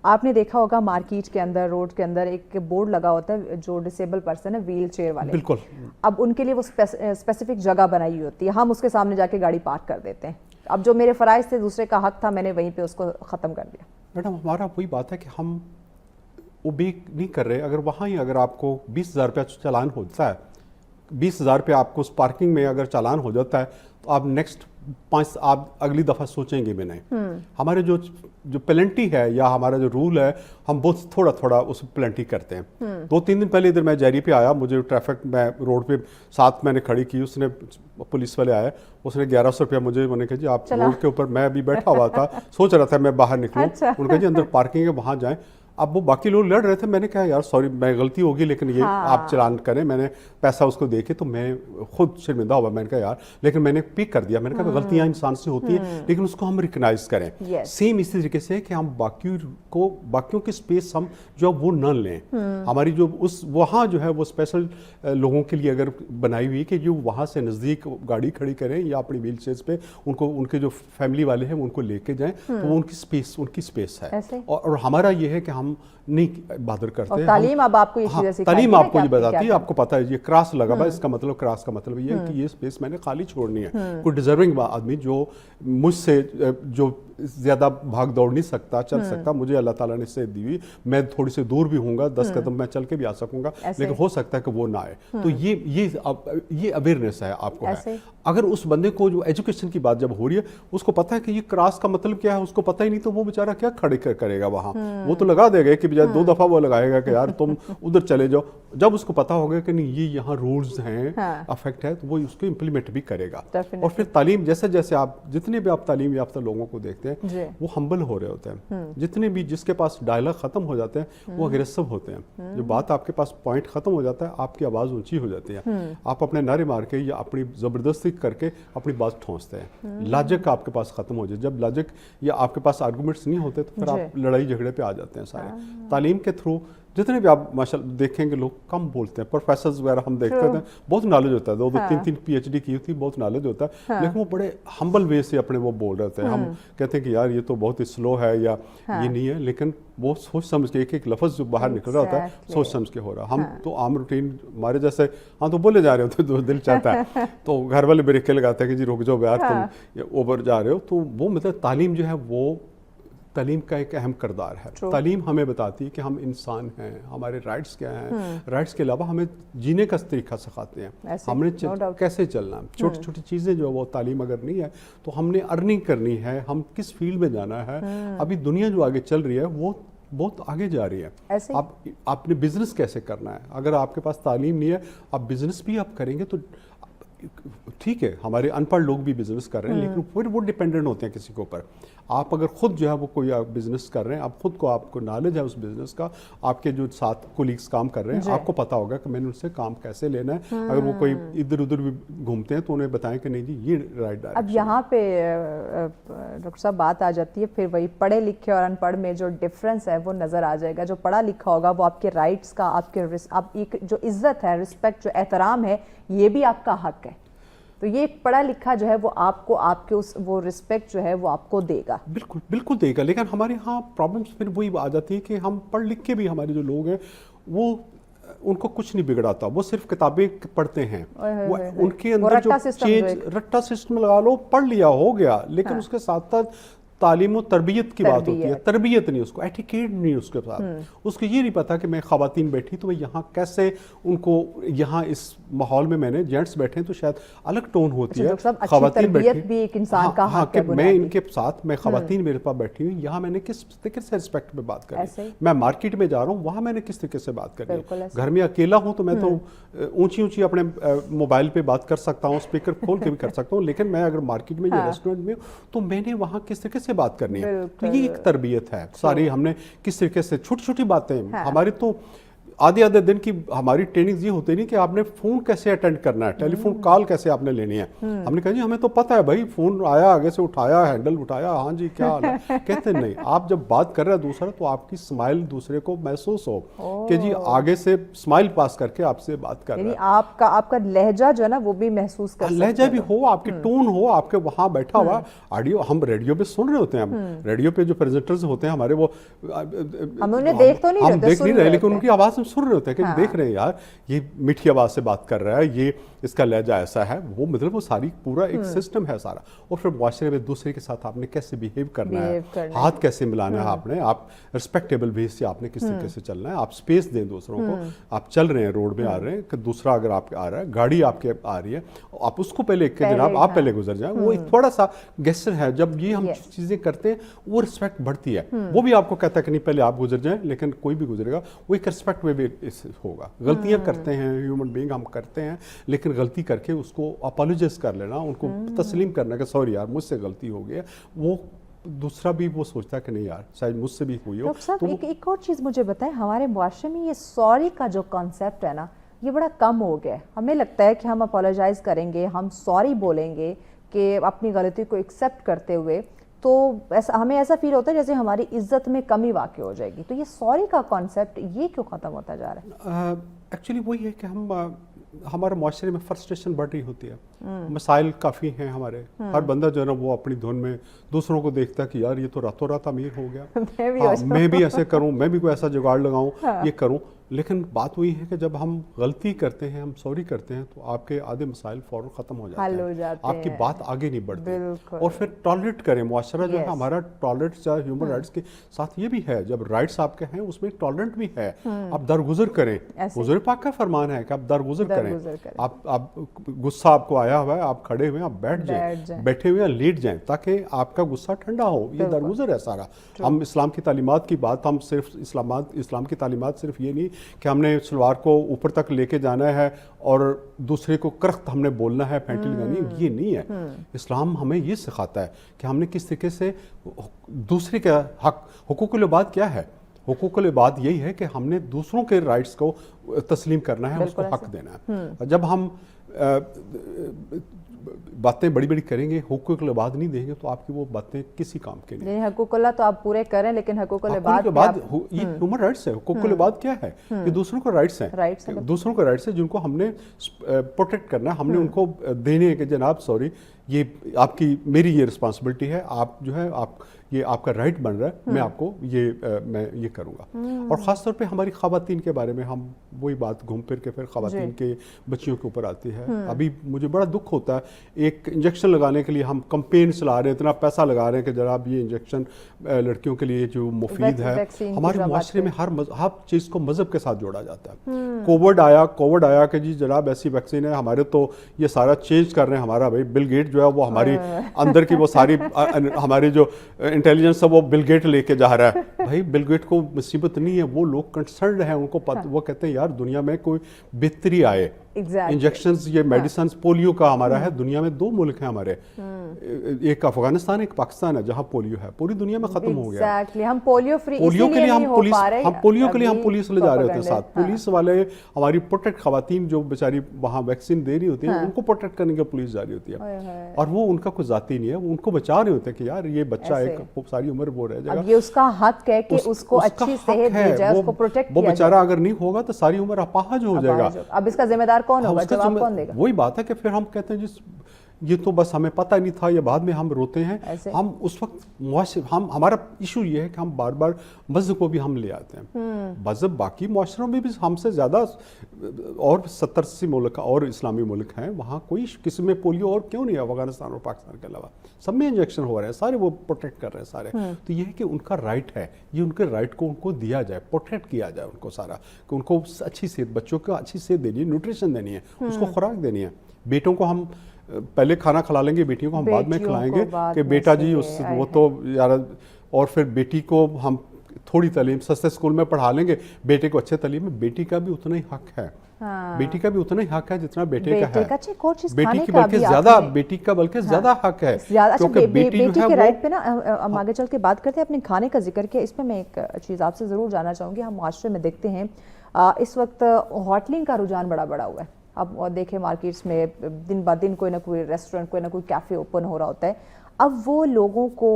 آپ نے دیکھا ہوگا مارکیٹ کے اندر, روڈ کے اندر ایک بورڈ لگا ہوتا ہے جو ڈسیبل پرسن ہے, ویل چیئر والے. بالکل. اب ان کے لیے وہ اسپیسیفک جگہ بنائی ہوتی ہے, ہم اس کے سامنے جا کے گاڑی پارک کر دیتے ہیں. اب جو میرے فرائض تھے, دوسرے کا حق تھا, میں نے وہیں پہ اس کو ختم کر دیا. میڈم ہمارا وہی بات ہے کہ ہم وہ بھی نہیں کر رہے. اگر وہاں ہی اگر آپ کو 20,000 روپیہ چالان ہوتا ہے, 20,000 روپیہ آپ کو اس پارکنگ میں اگر چالان ہو جاتا ہے, تو آپ نیکسٹ 5 آپ اگلی دفعہ سوچیں گے بھی نہیں. ہمارے جو پلنٹی ہے یا ہمارا جو رول ہے, ہم بہت تھوڑا تھوڑا اس پلنٹی کرتے ہیں. 2-3 دن پہلے ادھر میں جیری پہ آیا, مجھے ٹریفک میں روڈ پہ ساتھ میں نے کھڑی کی, اس نے پولیس والے آئے, اس نے 1100 روپیہ مجھے, انہوں نے کہا جی آپ روڈ کے اوپر, میں ابھی بیٹھا ہوا تھا سوچ رہا تھا میں باہر نکلوں, انہوں نے کہا جی اندر پارکنگ ہے وہاں جائیں. اب وہ باقی لوگ لڑ رہے تھے, میں نے کہا یار سوری میں غلطی ہوگی, لیکن یہ آپ چلان کریں. میں نے پیسہ اس کو دے کے, تو میں خود شرمندہ ہوا, میں نے کہا یار, لیکن میں نے پک کر دیا. میں نے کہا غلطیاں انسان سے ہوتی ہیں, لیکن اس کو ہم ریکگنائز کریں. سیم اسی طریقے سے کہ ہم باقیوں کی اسپیس ہم جو وہ نہ لیں. ہماری جو وہاں جو ہے وہ اسپیشل لوگوں کے لیے اگر بنائی ہوئی کہ جو وہاں سے نزدیک گاڑی کھڑی کریں یا اپنی ویل چیئرز پہ ان کے جو فیملی والے ہیں ان کو لے کے جائیں, تو وہ ان کی اسپیس ہے. اور ہمارا یہ ہے کہ ہم نہیں بادر کرتے. تعلیم اب آپ کو تعلیم آپ کو یہ بتاتی ہے, آپ کو پتا ہے یہ کراس لگا ہوا, اس کا مطلب کراس کا مطلب یہ ہے کہ یہ اسپیس میں نے خالی چھوڑنی ہے. کوئی ڈیزرونگ آدمی جو مجھ سے جو زیادہ بھاگ دوڑ نہیں سکتا, چل سکتا, مجھے اللہ تعالیٰ نے صحت دی ہوئی, میں تھوڑی سی دور بھی ہوں گا, 10 قدم میں چل کے بھی آ سکوں گا, لیکن ہو سکتا ہے کہ وہ نہ آئے. تو یہ اویئرنیس ہے آپ کو ہے. اگر اس بندے کو جو ایجوکیشن کی بات جب ہو رہی ہے, اس کو پتا ہے کہ یہ کراس کا مطلب کیا ہے, اس کو پتا ہی نہیں, تو وہ بیچارہ کیا کھڑے کرے گا وہاں. وہ تو لگا دے گا کہ 2 دفعہ وہ لگائے گا کہ یار تم ادھر چلے جاؤ. جب اس کو پتا ہوگا کہ نہیں یہ یہاں رولز ہیں, افیکٹ ہے, تو وہ اس کو امپلیمنٹ بھی کرے گا. اور پھر تعلیم جیسے جیسے آپ جتنے بھی آپ تعلیم یافتہ لوگوں کو دیکھتے دیکھتے ہیں وہ ہمبل ہو رہے ہوتے ہیں. جتنے بھی جس کے پاس ڈائلاگ ختم ہو جاتے ہیں وہ اگریسو ہوتے ہیں. جو بات آپ کے پاس پوائنٹ ختم ہو جاتا ہے آپ کی آواز اونچی ہو جاتی ہے, آپ اپنے نعرے مار کے یا اپنی زبردستی کر کے اپنی بات ٹھونستے ہیں. لاجک آپ کے پاس ختم ہو جائے, جب لاجک یا آپ کے پاس آرگومنٹس نہیں ہوتے تو پھر آپ لڑائی جھگڑے پہ آ جاتے ہیں سارے. تعلیم کے تھرو جتنے بھی آپ ماشاءاللہ دیکھیں گے لوگ کم بولتے ہیں. پروفیسرز وغیرہ ہم دیکھتے تھے بہت نالج ہوتا ہے, 2-3 PhD کی ہوتی, بہت نالج ہوتا ہے, لیکن وہ بڑے ہمبل وے سے اپنے وہ بول رہے ہوتے ہیں. ہم کہتے ہیں کہ یار یہ تو بہت ہی سلو ہے یا یہ نہیں ہے, لیکن وہ سوچ سمجھ کے ایک لفظ جو باہر نکل رہا ہوتا ہے سوچ سمجھ کے ہو رہا. ہم تو عام روٹین ہمارے جیسے ہم تو بولے جا رہے ہوتے ہیں, دل چاہتا ہے تو گھر والے بریکے لگاتے ہیں کہ جی رک جاؤ یار تم اوور جا رہے ہو. تو وہ مطلب تعلیم جو ہے وہ تعلیم کا ایک اہم کردار ہے. تعلیم ہمیں بتاتی ہے کہ ہم انسان ہیں, ہمارے رائٹس کیا ہیں, رائٹس کے علاوہ ہمیں جینے کا طریقہ سکھاتے ہیں, ہم نے کیسے چلنا. چھوٹی چھوٹی چیزیں جو وہ تعلیم اگر نہیں ہے تو ہم نے ارننگ کرنی ہے, ہم کس فیلڈ میں جانا ہے. ابھی دنیا جو آگے چل رہی ہے وہ بہت آگے جا رہی ہے. آپ نے بزنس کیسے کرنا ہے, اگر آپ کے پاس تعلیم نہیں ہے آپ بزنس بھی آپ کریں گے تو ٹھیک ہے, ہمارے ان پڑھ لوگ بھی بزنس کر رہے ہیں لیکن پھر وہ ڈیپینڈنٹ ہوتے ہیں کسی کے اوپر. آپ اگر خود جو ہے وہ کوئی بزنس کر رہے ہیں, آپ کو نالج ہے اس بزنس کا, آپ کے جو ساتھ کولیگز کام کر رہے ہیں آپ کو پتا ہوگا کہ میں نے ان سے کام کیسے لینا ہے. اگر وہ کوئی ادھر ادھر بھی گھومتے ہیں تو انہیں بتائیں کہ نہیں جی یہ رائٹ ڈائریکشن. اب یہاں پہ ڈاکٹر صاحب بات آ جاتی ہے پھر وہی پڑھے لکھے اور ان پڑھ میں جو ڈفرینس ہے وہ نظر آ جائے گا. جو پڑھا لکھا ہوگا وہ آپ کے رائٹس کا, آپ ایک جو عزت ہے, رسپیکٹ, جو احترام ہے, یہ بھی آپ کا حق ہے. تو یہ پڑھا لکھا جو ہے وہ آپ کو آپ کے وہ رسپیکٹ جو ہے وہ آپ کو دے گا. بالکل بالکل دے گا. لیکن ہمارے ہاں پرابلمس پھر وہی آ جاتی ہے کہ ہم پڑھ لکھ کے بھی ہمارے جو لوگ ہیں وہ ان کو کچھ نہیں بگڑاتا, وہ صرف کتابیں پڑھتے ہیں. وہ ان کے اندر جو چینج رٹا سسٹم لگا لو, پڑھ لیا ہو گیا, لیکن اس کے ساتھ ساتھ تعلیم و تربیت کی بات ہوتی ہے. تربیت نہیں, اس کو ایٹیکیٹ نہیں اس کے ساتھ. اس کو یہ نہیں پتا کہ میں خواتین بیٹھی تو یہاں کیسے ان کو, یہاں اس ماحول میں نے جینٹس بیٹھے ہیں تو شاید الگ ٹون ہوتی ہے. خواتین بیٹھی بھی ایک انسان کا حق ہے, میں ان کے ساتھ, میں خواتین میرے پاس بیٹھی ہوں, یہاں میں نے کس طریقے سے رسپیکٹ میں بات کرنی ہے. میں مارکیٹ میں جا رہا ہوں, وہاں میں نے کس طریقے سے بات کرنی ہے. گھر میں اکیلا ہوں تو میں تو اونچی اونچی اپنے موبائل پہ بات کر سکتا ہوں, اسپیکر کھول کے بھی کر سکتا ہوں, لیکن میں اگر مارکیٹ میں یا ریسٹورینٹ میں تو میں نے وہاں کس طریقے سے بات کرنی ہے. تو یہ ایک تربیت ہے ساری. ہم نے کس طریقے سے چھوٹی چھوٹی باتیں, ہماری تو آدھے دن کی ہماری ٹریننگ یہ ہوتی نہیں کہ آپ نے فون کیسے اٹینڈ کرنا ہے, ٹیلی فون کال کیسے آپ نے لینی ہے. ہم نے کہا جی ہمیں تو پتہ ہے بھائی, فون آیا آگے سے اٹھایا, ہینڈل اٹھایا, ہاں جی کیا حال ہے. کہتے نہیں, آپ جب بات کر رہے ہیں دوسرا تو آپ کی اسمائل دوسرے کو محسوس ہو کہ جی آگے سے اسمائل پاس کر کے آپ سے بات کر رہا ہے. آپ کا لہجہ جو ہے نا وہ بھی محسوس کر سکتے ہیں, لہجہ بھی ہو, آپ کی ٹون ہو, آپ کے وہاں بیٹھا ہوا آڈیو. ہم ریڈیو پہ سن رہے ہوتے ہیں, ریڈیو پہ جو پریزنٹرز ہوتے ہیں ہمارے, وہ ہم انہیں دیکھ تو نہیں رہے لیکن ان کی آواز ہم سن رہے ہوتے ہیں کہ دیکھ رہے ہیں یار یہ میٹھی آواز سے بات کر رہا ہے, یہ اس کا لہجہ ایسا ہے. وہ مطلب وہ ساری پورا ایک سسٹم ہے سارا. اور پھر معاشرے میں دوسرے کے ساتھ آپ نے کیسے بیہیو کرنا ہے, ہاتھ کیسے ملانا ہے آپ نے, آپ رسپیکٹیبل وے سے آپ نے کس طریقے سے چلنا ہے. آپ سپیس دیں دوسروں کو. آپ چل رہے ہیں, روڈ میں آ رہے ہیں, کہ دوسرا اگر آپ آ رہا ہے, گاڑی آپ کے آ رہی ہے, آپ اس کو پہلے کہ جناب آپ پہلے گزر جائیں. وہ ایک تھوڑا سا گیسچر ہے, جب یہ ہم چیزیں کرتے ہیں وہ رسپیکٹ بڑھتی ہے. وہ بھی آپ کو کہتا ہے کہ نہیں پہلے آپ گزر جائیں, لیکن کوئی بھی گزرے گا وہ ایک رسپیکٹ میں بھی ہوگا. غلطیاں کرتے ہیں, ہیومن بینگ ہم کرتے ہیں, لیکن غلطی کر کے اس کو اپالوجائز کر لینا, ان کو تسلیم کرنا کہ سوری یار مجھ سے غلطی ہو گئی ہے. وہ دوسرا بھی وہ سوچتا ہے کہ نہیں یار شاید مجھ سے بھی ہوئی ہو. ڈاکٹر صاحب ایک اور چیز مجھے بتائیں, ہمارے معاشرے میں یہ سوری کا جو کانسیپٹ ہے نا یہ بڑا کم ہو گیا ہے. ہمیں لگتا ہے کہ ہم اپالوجائز کریں گے, ہم سوری بولیں گے کہ اپنی غلطی کو ایکسیپٹ کرتے ہوئے, تو ہمیں ایسا فیل ہوتا ہے جیسے ہماری عزت میں کمی واقع ہو جائے گی. تو یہ سوری کا کانسیپٹ یہ کیوں ختم ہوتا جا رہا ہے؟ ایکچولی وہی ہے کہ ہمارے معاشرے میں فرسٹریشن بڑھ رہی ہوتی ہے, مسائل کافی ہیں ہمارے. ہر بندہ جو ہے نا وہ اپنی دھن میں دوسروں کو دیکھتا ہے کہ یار یہ تو راتوں رات امیر ہو گیا, میں بھی ایسے کروں, میں بھی کوئی ایسا جگاڑ لگاؤں, یہ کروں. لیکن بات وہی ہے کہ جب ہم غلطی کرتے ہیں, ہم سوری کرتے ہیں, تو آپ کے آدھے مسائل فوراً ختم ہو جاتے ہیں, آپ کی بات آگے نہیں بڑھتی. اور پھر ٹالریٹ کریں, معاشرہ جو ہے ہمارا ٹالریٹ ہیومن رائٹس کے ساتھ یہ بھی ہے, جب رائٹس آپ کے ہیں اس میں ٹالرنٹ بھی ہے. آپ درگزر کریں, حضور پاک کا فرمان ہے کہ آپ درگزر کریں. آپ غصہ آپ کو آیا ہوا ہے, آپ کھڑے ہوئے, آپ بیٹھ جائیں, بیٹھے ہوئے لیٹ جائیں, تاکہ آپ کا غصہ ٹھنڈا ہو. یہ درگزر ہے سارا. ہم اسلام کی تعلیمات کی بات, ہم صرف اسلام کی تعلیمات صرف یہ نہیں कि हमने सलवार को ऊपर तक लेके जाना है और दूसरे को करख्त हमने बोलना है, फैंटी लगानी, ये नहीं है। इस्लाम हमें ये सिखाता है कि हमने किस तरीके से दूसरे का हक, हुकूकुल इबाद क्या है? हुकूकुल इबाद यही है कि हमने दूसरों के राइट्स को तस्लीम करना है, उसको हक देना है। जब हम बातें बड़ी बड़ी करेंगे, हुकूकुल इबाद नहीं देंगे, तो आपकी वो बातें किसी काम के नहीं। हुकूकुल्लाह तो आप पूरे करें, लेकिन हुकूकुल इबाद ये ह्यूमन राइट्स है। हुकूकुल इबाद क्या है? ये दूसरों को राइट्स हैं, दूसरों को राइट्स हैं जिनको हमने प्रोटेक्ट करना है, हमने उनको देने के जनाब सॉरी ये आपकी मेरी ये रिस्पॉन्सिबिलिटी है, आप जो है आप ये आपका राइट बन रहा है, मैं आपको मैं ये करूँगा। और ख़ास तौर पे हमारी ख़वातीन के बारे में हम वही बात घूम फिर के फिर ख़वातीन के बच्चियों के ऊपर आती है। अभी मुझे बड़ा दुख होता है, एक इंजेक्शन लगाने के लिए हम कंपेन चला रहे हैं, इतना पैसा लगा रहे हैं कि जनाब ये इंजेक्शन लड़कियों के लिए जो मुफीद है। हमारे मुआशरे में हर चीज़ को मज़हब के साथ जोड़ा जाता है। कोविड आया कि जी जनाब ऐसी वैक्सीन है, हमारे तो ये सारा चेंज कर रहे हैं, हमारा भाई बिल गेट जो है वो हमारी अंदर की वो सारी हमारी जो इंटेलिजेंस है वो बिल गेट लेके जा रहा है। भाई बिल गेट को मुसीबत नहीं है, वो लोग कंसर्न्ड हैं, उनको वो कहते हैं यार दुनिया में कोई बेहतरी आए। इंजेक्शंस ये मेडिसिन पोलियो का हमारा है, दुनिया में 2 मुल्क हैं हमारे, एक अफगानिस्तान एक पाकिस्तान है जहां पोलियो है, पूरी दुनिया में खत्म हो गया। हम पोलियो फ्री पोलियो के लिए हम पुलिस ले जा रहे होते हैं साथ। पुलिस वाले हमारी प्रोटेक्ट खवातीन जो बेचारी वहां वैक्सीन दे रही होती है, उनको प्रोटेक्ट करने के पुलिस जा रही होती है, और वो उनका कोई जाती नहीं है, वो उनको बचा रहे होते हैं कि यार ये बच्चा एक सारी उम्र वो रह जाएगा। ये उसका हक है कि उसको अच्छी सेहत दी जाए, उसको प्रोटेक्ट किया जाए। वो बेचारा अगर नहीं होगा तो सारी उम्र अपाहज हो जाएगा। अब इसका जिम्मेदार कौन होगा? जवाब कौन देगा? वही बात है कि फिर हम कहते हैं जिस ये तो बस हमें पता नहीं था, ये बाद में हम रोते हैं। हम उस वक्त हमारा इशू ये है कि हम बार बार मज़हब को भी हम ले आते हैं। मज़हब बाकी मुआशरों में भी हमसे ज़्यादा और 70-80 मुल्क और इस्लामी मुल्क हैं, वहाँ कोई किसी में पोलियो और क्यों नहीं है? अफगानिस्तान और पाकिस्तान के अलावा सब में इंजेक्शन हो रहे हैं, सारे वो प्रोटेक्ट कर रहे हैं सारे। तो ये है कि उनका राइट है, ये उनके राइट को उनको दिया जाए, प्रोटेक्ट किया जाए उनको सारा, कि उनको अच्छी सेहत, बच्चों को अच्छी सेहत देनी है, न्यूट्रिशन देनी है, उसको खुराक देनी है। बेटों को हम पहले खाना खिला लेंगे, बेटियों को हम बाद में खिलाएंगे कि बेटा जी वो तो यार, और फिर बेटी को हम थोड़ी तालीम सस्ते स्कूल में पढ़ा लेंगे, बेटे को अच्छे तालीम में। बेटी का भी उतना ही हक है, बेटी का भी उतना ही हक है जितना बेटे का है। बेटी की बल्कि ज्यादा, बेटी का बल्कि ज्यादा हक है, क्योंकि बेटी के राइट पे ना हम आगे चल के बात करते हैं। अपने खाने का जिक्र किया, इसमें मैं एक चीज़ आपसे ज़रूर जानना चाहूँगी। हम माशरे में देखते हैं इस वक्त होटलिंग का रुझान बड़ा होता है। अब और देखें मार्केट्स में दिन ब दिन कोई ना कोई रेस्टोरेंट, कोई ना कोई कैफ़े ओपन हो रहा होता है। अब वो लोगों को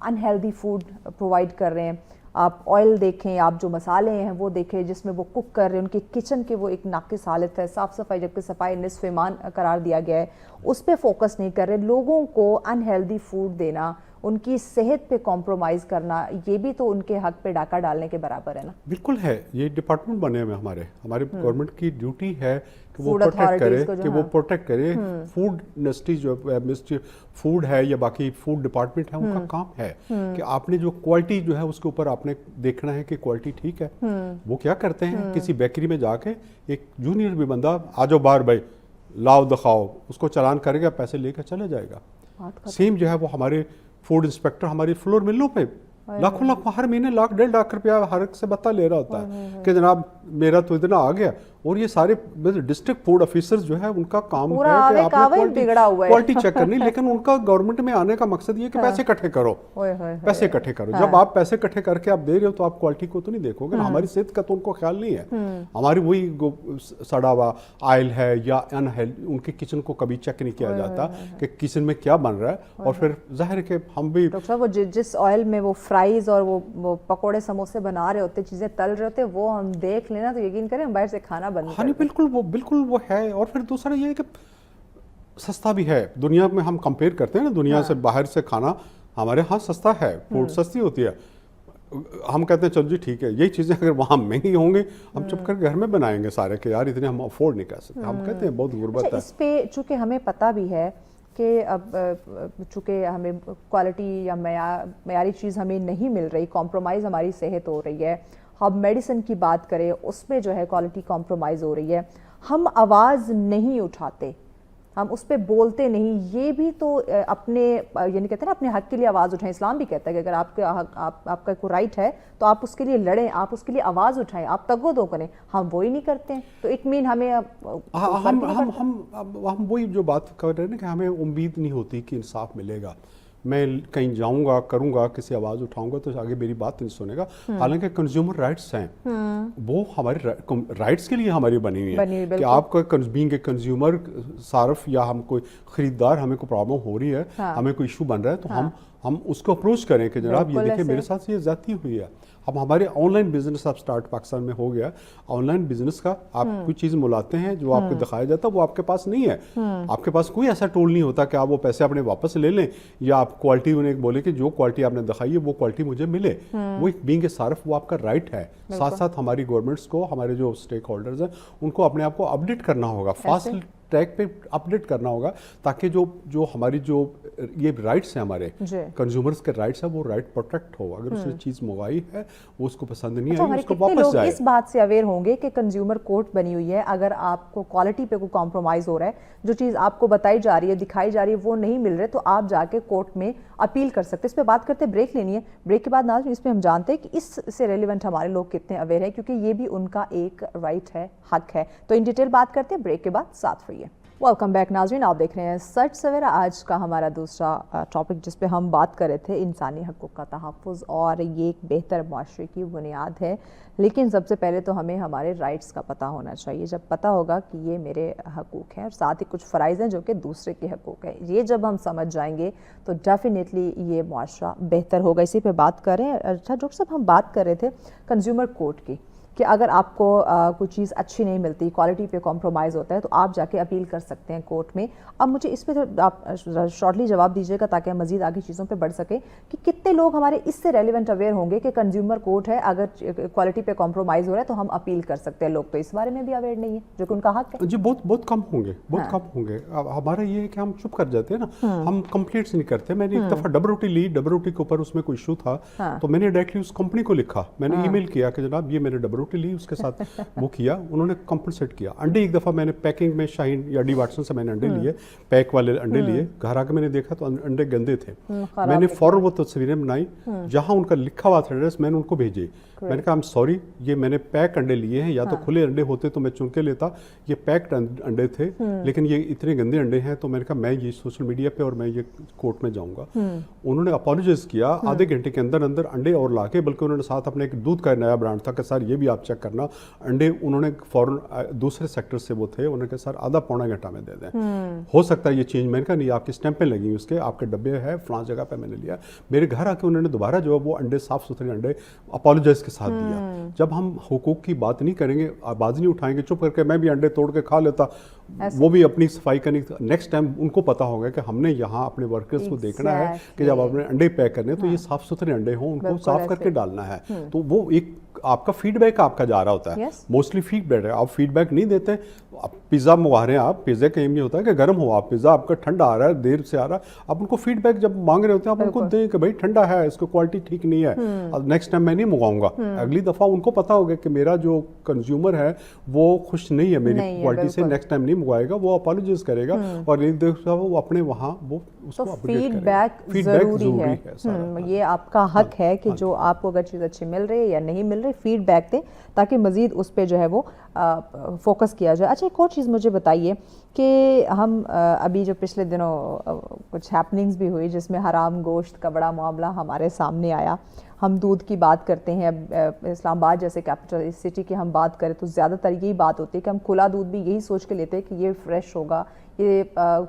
अनहेल्दी फूड प्रोवाइड कर रहे हैं। आप ऑयल देखें, आप जो मसाले हैं वो देखें जिसमें वो कुक कर रहे हैं, उनके किचन के वो एक नाक़िस हालत है, साफ़ सफाई, जबकि सफाई निस्फ़ ईमान करार दिया गया है, उस पर फोकस नहीं कर रहे। लोगों को अनहेल्दी फूड देना, उनकी सेहत पे कॉम्प्रोमाइज़ करना, ये भी तो उनके हक पे डाका डालने के बराबर है ना? बिल्कुल है। ये डिपार्टमेंट बने हुए हमारे गवर्नमेंट की ड्यूटी है कि वो प्रोटेक्ट करे, फूड इंडस्ट्री जो मिनिस्ट्री फूड है या बाकी फूड डिपार्टमेंट है, उनका काम है कि आपने जो क्वालिटी जो है उसके ऊपर आपने देखना है कि क्वालिटी ठीक है। वो क्या करते हैं, किसी बेकरी में जाके एक जूनियर भी बंदा, आ जाओ बाहर भाई, लाओ दिखाओ, उसको चालान करेगा, पैसे लेकर चले जाएगा। सेम जो है वो हमारे फूड इंस्पेक्टर हमारी फ्लोर मिलों पे लाखों हर महीने 1.5 रुपया हर एक से बता ले रहा होता है कि जनाब मेरा तो इतना आ गया। और ये सारे डिस्ट्रिक्ट फूड ऑफिसर जो है उनका काम है कि आपने क्वालिटी चेक करनी, लेकिन उनका गवर्नमेंट में आने का मकसद ये है कि पैसे इकट्ठे करो, पैसे इकट्ठे करो। जब आप पैसे इकट्ठे करके आप दे रहे हो तो आप क्वालिटी को तो नहीं देखोगे ना। हमारी सेहत का तो उनको ख्याल नहीं है। हमारी वही सड़ा हुआ ऑयल है या अनहेल्दी, उनके किचन को कभी चेक नहीं किया जाता कि किचन में क्या बन रहा है। और फिर जाहिर है कि हम भी डॉक्टर साहब, वो जिस ऑयल में वो फ्राइज और वो पकोड़े समोसे बना रहे होते, चीजें तल रहे होते, वो हम देख लेना तो यकीन करें हम बाहर से खाना बंद कर दें। बिल्कुल वो है। और फिर दूसरा ये है कि सस्ता भी है। दुनिया में हम कंपेयर करते हैं ना, दुनिया से बाहर से खाना हमारे यहाँ सस्ता है, फूड सस्ती होती है। हम कहते हैं चलो जी ठीक है, यही चीज़ें अगर वहाँ महंगी होंगी हम चुप कर घर में बनाएंगे सारे कि यार इतने हम अफोर्ड नहीं कर सकते। हम कहते हैं बहुत गुर्बत है। इस पे चूँकि हमें पता भी है कि अब चूँकि हमें क्वालिटी या मयारी चीज़ हमें नहीं मिल रही, कॉम्प्रोमाइज़ हमारी सेहत हो रही है। हम मेडिसिन की बात करें, उसमें जो है क्वालिटी कॉम्प्रोमाइज़ हो रही है। हम आवाज़ नहीं उठाते, ہم اس پہ بولتے نہیں. یہ بھی تو اپنے یعنی کہتے ہیں نا اپنے حق کے لیے آواز اٹھائیں. اسلام بھی کہتا ہے کہ اگر آپ کا کوئی رائٹ ہے تو آپ اس کے لیے لڑیں, آپ اس کے لیے آواز اٹھائیں, آپ تگ و دو کریں. ہم وہی نہیں کرتے ہیں تو اٹ مین ہمیں ہم وہی جو بات کر رہے ہیں نا کہ ہمیں امید نہیں ہوتی کہ انصاف ملے گا. میں کہیں جاؤں گا, کروں گا, کسی آواز اٹھاؤں گا تو آگے میری بات نہیں سنے گا. حالانکہ کنزیومر رائٹس ہیں, وہ ہمارے رائٹس کے لیے ہماری بنی ہوئی ہیں کہ آپ کا بینگ اے کنزیومر صارف یا ہم کوئی خریدار, ہمیں کوئی پرابلم ہو رہی ہے, ہمیں کوئی ایشو بن رہا ہے تو ہم اس کو اپروچ کریں کہ جناب یہ دیکھیں میرے ساتھ یہ زیادتی ہوئی ہے. اب ہمارے آن لائن بزنس اب سٹارٹ پاکستان میں ہو گیا. آن لائن بزنس کا آپ کوئی چیز ملاتے ہیں جو آپ کو دکھایا جاتا ہے وہ آپ کے پاس نہیں ہے. آپ کے پاس کوئی ایسا ٹول نہیں ہوتا کہ آپ وہ پیسے اپنے واپس لے لیں یا آپ کوالٹی انہیں بولے کہ جو کوالٹی آپ نے دکھائی ہے وہ کوالٹی مجھے ملے. وہ بینگ اے صارف وہ آپ کا رائٹ ہے. ساتھ ساتھ ہماری گورنمنٹس کو, ہمارے جو اسٹیک ہولڈرز ہیں ان کو اپنے آپ کو اپڈیٹ کرنا ہوگا, فاسٹ ٹریک پہ اپڈیٹ کرنا ہوگا تاکہ جو ہماری جو یہ رائٹس ہیں ہمارے کنزیومرز کے رائٹس ہیں وہ رائٹ پروٹیکٹ ہو. اگر اس نے چیز منگوائی ہے وہ اس کو پسند نہیں آئی اس کو واپس جائے. اس بات سے اویئر ہوں گے کہ کنزیومر کورٹ بنی ہوئی ہے, اگر آپ کو کوالٹی پہ کوئی کمپرومائز ہو رہا ہے, جو چیز آپ کو بتائی جا رہی ہے, دکھائی جا رہی ہے وہ نہیں مل رہے تو آپ جا کے کورٹ میں اپیل کر سکتے. اس پہ بات کرتے بریک لینی ہے. بریک کے بعد ناظرین اس پہ ہم جانتے ہیں کہ اس سے ریلیونٹ ہمارے لوگ کتنے اویئر ہیں, کیونکہ یہ بھی ان کا ایک رائٹ ہے, حق ہے. تو ان ڈیٹیل بات کرتے ہیں, بریک کے بعد ساتھ رہیے. ویلکم بیک ناظرین, آپ دیکھ رہے ہیں سچ سویرا. آج کا ہمارا دوسرا ٹاپک جس پہ ہم بات کر رہے تھے انسانی حقوق کا تحفظ, اور یہ ایک بہتر معاشرے کی بنیاد ہے. لیکن سب سے پہلے تو ہمیں ہمارے رائٹس کا پتہ ہونا چاہیے. جب پتہ ہوگا کہ یہ میرے حقوق ہیں اور ساتھ ہی کچھ فرائض ہیں جو کہ دوسرے کے حقوق ہیں, یہ جب ہم سمجھ جائیں گے تو ڈیفینیٹلی یہ معاشرہ بہتر ہوگا. اسی پہ بات کر رہے ہیں. اچھا ڈاکٹر صاحب, ہم بات کر رہے تھے کنزیومر کورٹ کی کہ اگر آپ کو کوئی چیز اچھی نہیں ملتی, کوالٹی پہ کمپرومائز ہوتا ہے تو آپ جا کے اپیل کر سکتے ہیں کورٹ میں. اب مجھے اس پہ آپ شارٹلی جواب دیجیے گا تاکہ ہم مزید آگے چیزوں پہ بڑھ سکیں کہ کتنے لوگ ہمارے اس سے ریلیونٹ اویئر ہوں گے کہ کنزیومر کورٹ ہے, اگر کوالٹی پہ کمپرومائز ہو رہا ہے تو ہم اپیل کر سکتے ہیں. لوگ تو اس بارے میں بھی اویئر نہیں ہے جو کہ ان کا حق ہے. جی بہت کم ہوں گے, بہت کم ہوں گے. ہمارا یہ ہے کہ ہم چپ کر جاتے ہیں نا, ہم کمپلیٹس نہیں کرتے. میں نے ایک دفعہ ڈبل روٹی لی, ڈبل روٹی کے اوپر اس میں کوئی ایشو تھا تو میں نے ڈائریکٹلی اس کمپنی کو لکھا, میں نے ای میل کیا کہ جناب یہ میں نے ڈبل روٹی لی, اس کے ساتھ وہ کیا, انہوں نے کمپنسیٹ کیا. انڈے ایک دفعہ میں نے پیکنگ میں شاہین یا ڈی واٹسن سے میں نے انڈے لیے, پیک والے انڈے لیے, گھر آ کے میں نے دیکھا تو انڈے گندے تھے. میں نے فوراً وہ تصویریں بنائی, جہاں ان کا لکھا ہوا تھا ایڈریس میں نے ان کو بھیجے. میں نے کہا I'm sorry, یہ میں نے پیک انڈے لیے ہیں, یا تو کھلے انڈے ہوتے تو میں چن کے لیتا, یہ پیکڈ انڈے تھے لیکن یہ اتنے گندے انڈے ہیں. تو میں نے کہا میں یہ سوشل میڈیا پہ اور میں یہ کورٹ میں جاؤں گا. انہوں نے اپالوجائز کیا, آدھے گھنٹے کے اندر انڈے اور لا کے, بلکہ انہوں نے ساتھ اپنے ایک دودھ کا نیا برانڈ تھا کہ سر یہ بھی آپ چیک کرنا. انڈے انہوں نے فوراً دوسرے سیکٹر سے وہ تھے, انہوں نے کہا سر آدھا پونا گھنٹہ میں دے دیں, ہو سکتا ہے یہ چینج. میں نے کہا نہیں, آپ کی اسٹیمپیں لگی اس کے, آپ کے ڈبے ہے فلاں جگہ پہ میں نے لیا. میرے گھر آ کے انہوں نے دوبارہ جو ہے وہ انڈے صاف ستھرے انڈے اپالوجائز کے ساتھ دیا. جب ہم حقوق کی بات نہیں کریں گے, آواز نہیں اٹھائیں گے, چپ کر کے میں بھی انڈے توڑ کے کھا لیتا, وہ بھی اپنی صفائی کرنی. نیکسٹ ٹائم ان کو پتا ہوگا کہ ہم نے یہاں اپنے ورکرز کو دیکھنا ہے کہ جب آپ نے انڈے پیک کرنے تو یہ صاف ستھرے انڈے ہوں, ان کو صاف کر کے ڈالنا ہے. تو وہ ایک آپ کا فیڈ بیک آپ کا جا رہا ہوتا ہے, موسٹلی فیڈ بیک ہے. آپ فیڈ بیک نہیں دیتے. پیزا منگوا رہے ہیں آپ, پیزا کا ایم نہیں ہوتا ہے کہ گرم ہو, آپ پیزا آپ کا ٹھنڈا آ رہا ہے, دیر سے آ رہا ہے, آپ ان کو فیڈ بیک جب مانگ رہے ہوتے ہیں آپ ان کو دیں کہ بھائی ٹھنڈا ہے, اس کو کوالٹی ٹھیک نہیں ہے, نیکسٹ ٹائم میں نہیں منگواؤں گا. اگلی دفعہ ان کو پتا ہوگا کہ میرا جو کنزیومر ہے وہ خوش نہیں ہے میری کوالٹی سے, نیکسٹ ٹائم نہیں منگوائے گا, وہ اپالوجائز کرے گا. اور ایک دفعہ وہ اپنے وہاں وہ اس کو فیڈ بیک ضروری ہے. یہ آپ کا حق ہے کہ جو آپ کو اگر چیز اچھی مل رہی ہے یا نہیں مل رہی, فیڈ بیک دیں تاکہ مزید اس پہ جو ہے وہ فوکس کیا جائے. اچھا ایک اور چیز مجھے بتائیے کہ ہم ابھی جو پچھلے دنوں کچھ ہیپننگز بھی ہوئی جس میں حرام گوشت کا بڑا معاملہ ہمارے سامنے آیا. ہم دودھ کی بات کرتے ہیں, اسلام آباد جیسے کیپٹل سٹی کی ہم بات کریں تو زیادہ تر یہی بات ہوتی ہے کہ ہم کھلا دودھ بھی یہی سوچ کے لیتے ہیں کہ یہ فریش ہوگا, یہ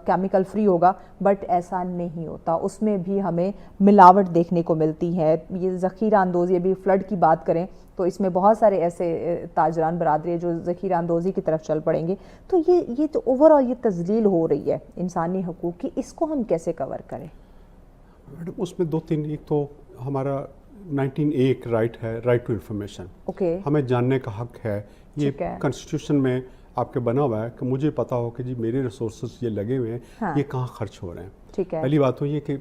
کیمیکل فری ہوگا, بٹ ایسا نہیں ہوتا. اس میں بھی ہمیں ملاوٹ دیکھنے کو ملتی ہے. یہ ذخیرہ اندوزی, ابھی فلڈ کی بات کریں تو اس میں بہت سارے ایسے تاجران برادری جو ذخیرہ اندوزی کی طرف چل پڑیں گے. تو یہ تو اوور آل یہ تذلیل ہو رہی ہے انسانی حقوق کی, اس کو ہم کیسے کور کریں؟ اس میں دو تین, ایک تو ہمارا 19A ایک رائٹ ہے, رائٹ ٹو انفارمیشن. ہمیں جاننے کا حق ہے. یہ کنسٹیٹیوشن میں آپ کے بنا ہوا ہے کہ مجھے پتا ہو کہ جی میرے ریسورسز یہ لگے ہوئے ہیں, یہ کہاں خرچ ہو رہے ہیں. پہلی بات تو یہ کہ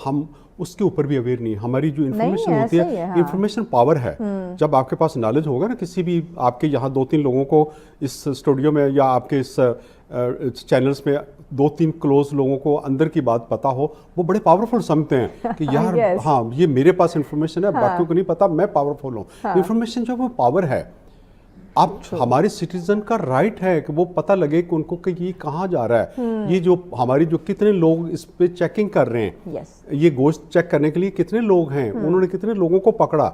ہم اس کے اوپر بھی اویئر نہیں. ہماری جو انفارمیشن ہوتی ہے, انفارمیشن پاور ہے. جب آپ کے پاس نالج ہوگا نا, کسی بھی آپ کے یہاں دو تین لوگوں کو اس اسٹوڈیو میں یا آپ کے اس चैनल्स में 2-3 क्लोज लोगों को अंदर की बात पता हो, वो बड़े पावरफुल समझते हैं कि यार Yes. हाँ ये मेरे पास इन्फॉर्मेशन है, बाकियों को नहीं पता, मैं पावरफुल हूँ। इन्फॉर्मेशन जो है वो पावर है। आप हमारे सिटीजन का राइट है कि वो पता लगे कि उनको कि ये कहाँ जा रहा है, ये जो हमारी जो कितने लोग इस पे चेकिंग कर रहे हैं, Yes. ये गोश्त चेक करने के लिए कितने लोग हैं, उन्होंने कितने लोगों को पकड़ा।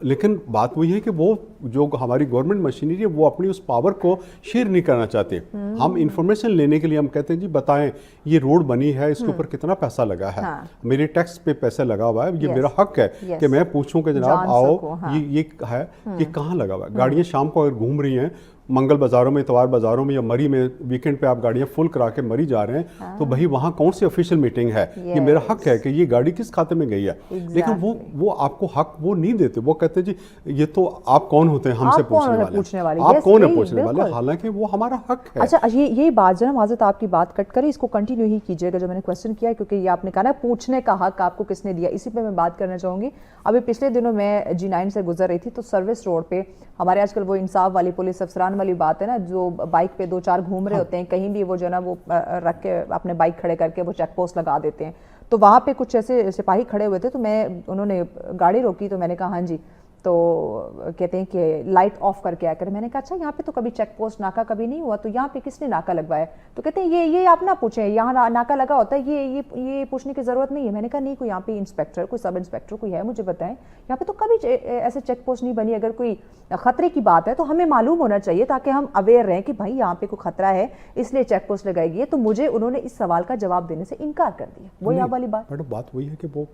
लेकिन बात वही है कि वो जो हमारी गवर्नमेंट मशीनरी है वो अपनी उस पावर को शेयर नहीं करना चाहते। हम इंफॉर्मेशन लेने के लिए हम कहते हैं जी बताएं ये रोड बनी है, इसके ऊपर कितना पैसा लगा है, मेरे टैक्स पे पैसा लगा हुआ है, ये मेरा हक है कि मैं पूछूं कि जनाब जान आओ सको, हाँ। ये है ये कहाँ लगा हुआ है। गाड़ियाँ शाम को अगर घूम रही हैं मंगल बाजारों में, इतवार बाजारों में या मरी में, वीकेंड पे आप गाड़ियां फुल करा के मरी जा रहे हैं, तो भाई वहाँ कौन सी ऑफिशियल मीटिंग है? ये मेरा हक है कि ये गाड़ी किस खाते में गई है। लेकिन वो आपको हक वो नहीं देते। वो कहते हैं जी ये तो आप कौन होते हैं हमसे पूछने वाले, आप कौन है पूछने वाले, हालांकि वो हमारा हक है। अच्छा, यही बात जो ना माज़रत आपकी बात कट करें, इसको कंटिन्यू ही कीजिएगा जो मैंने क्वेश्चन किया, क्योंकि ये आपने कहा ना पूछने का हक आपको किसने दिया, इसी पे मैं बात करना चाहूँगी। अभी पिछले दिनों मैं G9 से गुजर रही थी तो सर्विस रोड पे हमारे आजकल वो इंसाफ वाली पुलिस अफसरान वाली बात है ना, जो बाइक पे 2-4 घूम रहे होते हैं कहीं भी, वो जो ना वो रख के अपने बाइक खड़े करके वो चेक पोस्ट लगा देते हैं। तो वहाँ पे कुछ ऐसे सिपाही खड़े हुए थे, तो उन्होंने गाड़ी रोकी तो मैंने कहा हाँ जी, तो कहते हैं कि लाइट ऑफ करके आया करें। मैंने कहा अच्छा यहाँ पे तो कभी चेक पोस्ट नाका कभी नहीं हुआ, तो यहाँ पे किसने नाका लगवाया? तो कहते हैं ये आप ना पूछें, यहाँ नाका लगा होता है, ये पूछने की ज़रूरत नहीं है। मैंने कहा नहीं, कोई यहाँ पे इंस्पेक्टर, कोई सब इंस्पेक्टर कोई है, मुझे बताएं, यहाँ पे तो कभी ऐसे चेक पोस्ट नहीं बनी। अगर कोई खतरे की बात है तो हमें मालूम होना चाहिए ताकि हम अवेयर रहें कि भाई यहाँ पे कोई खतरा है इसलिए चेक पोस्ट लगाएगी है। तो मुझे उन्होंने इस सवाल का जवाब देने से इनकार कर दिया। वही आप वाली बात, मैडम बात वही है कि वो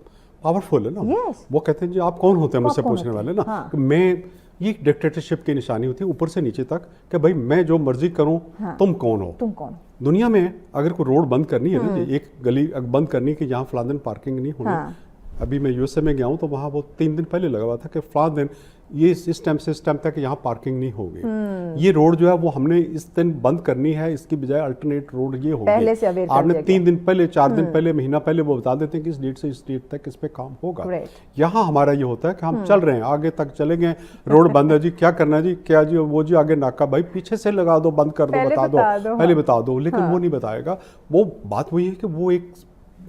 पावरफुल है ना। Yes. वो कहते हैं जी आप कौन होते हैं मुझसे पूछने वाले ना। हाँ। मैं ये डिक्टेटरशिप की निशानी होती है ऊपर से नीचे तक कि भाई मैं जो मर्जी करूं, तुम कौन हो? तुम कौन? दुनिया में अगर कोई रोड बंद करनी है ना जी, एक गली बंद करनी कि यहाँ फलां दिन पार्किंग नहीं होनी। अभी मैं यूएसए में गया हूँ तो वहाँ वो 3 दिन पहले लगा हुआ था कि फलां दिन ये इस टाइम से इस टाइम तक यहाँ पार्किंग नहीं होगी। ये रोड जो है वो हमने इस दिन बंद करनी है, इसकी बजाय अल्टरनेट रोड ये होगी। पहले से अवेयर कर आपने दिया 3 दिन पहले, 4 दिन पहले, महीना पहले वो बता देते हैं कि इस डेट से इस डेट तक इस पे काम होगा। यहाँ हमारा ये होता है कि हम चल रहे हैं, आगे तक चले गए, रोड बंद है जी, क्या करना है जी, क्या जी वो जी आगे नाका, भाई पीछे से लगा दो, बंद कर दो, बता दो, पहले बता दो। लेकिन वो नहीं बताएगा। वो बात वही है कि वो एक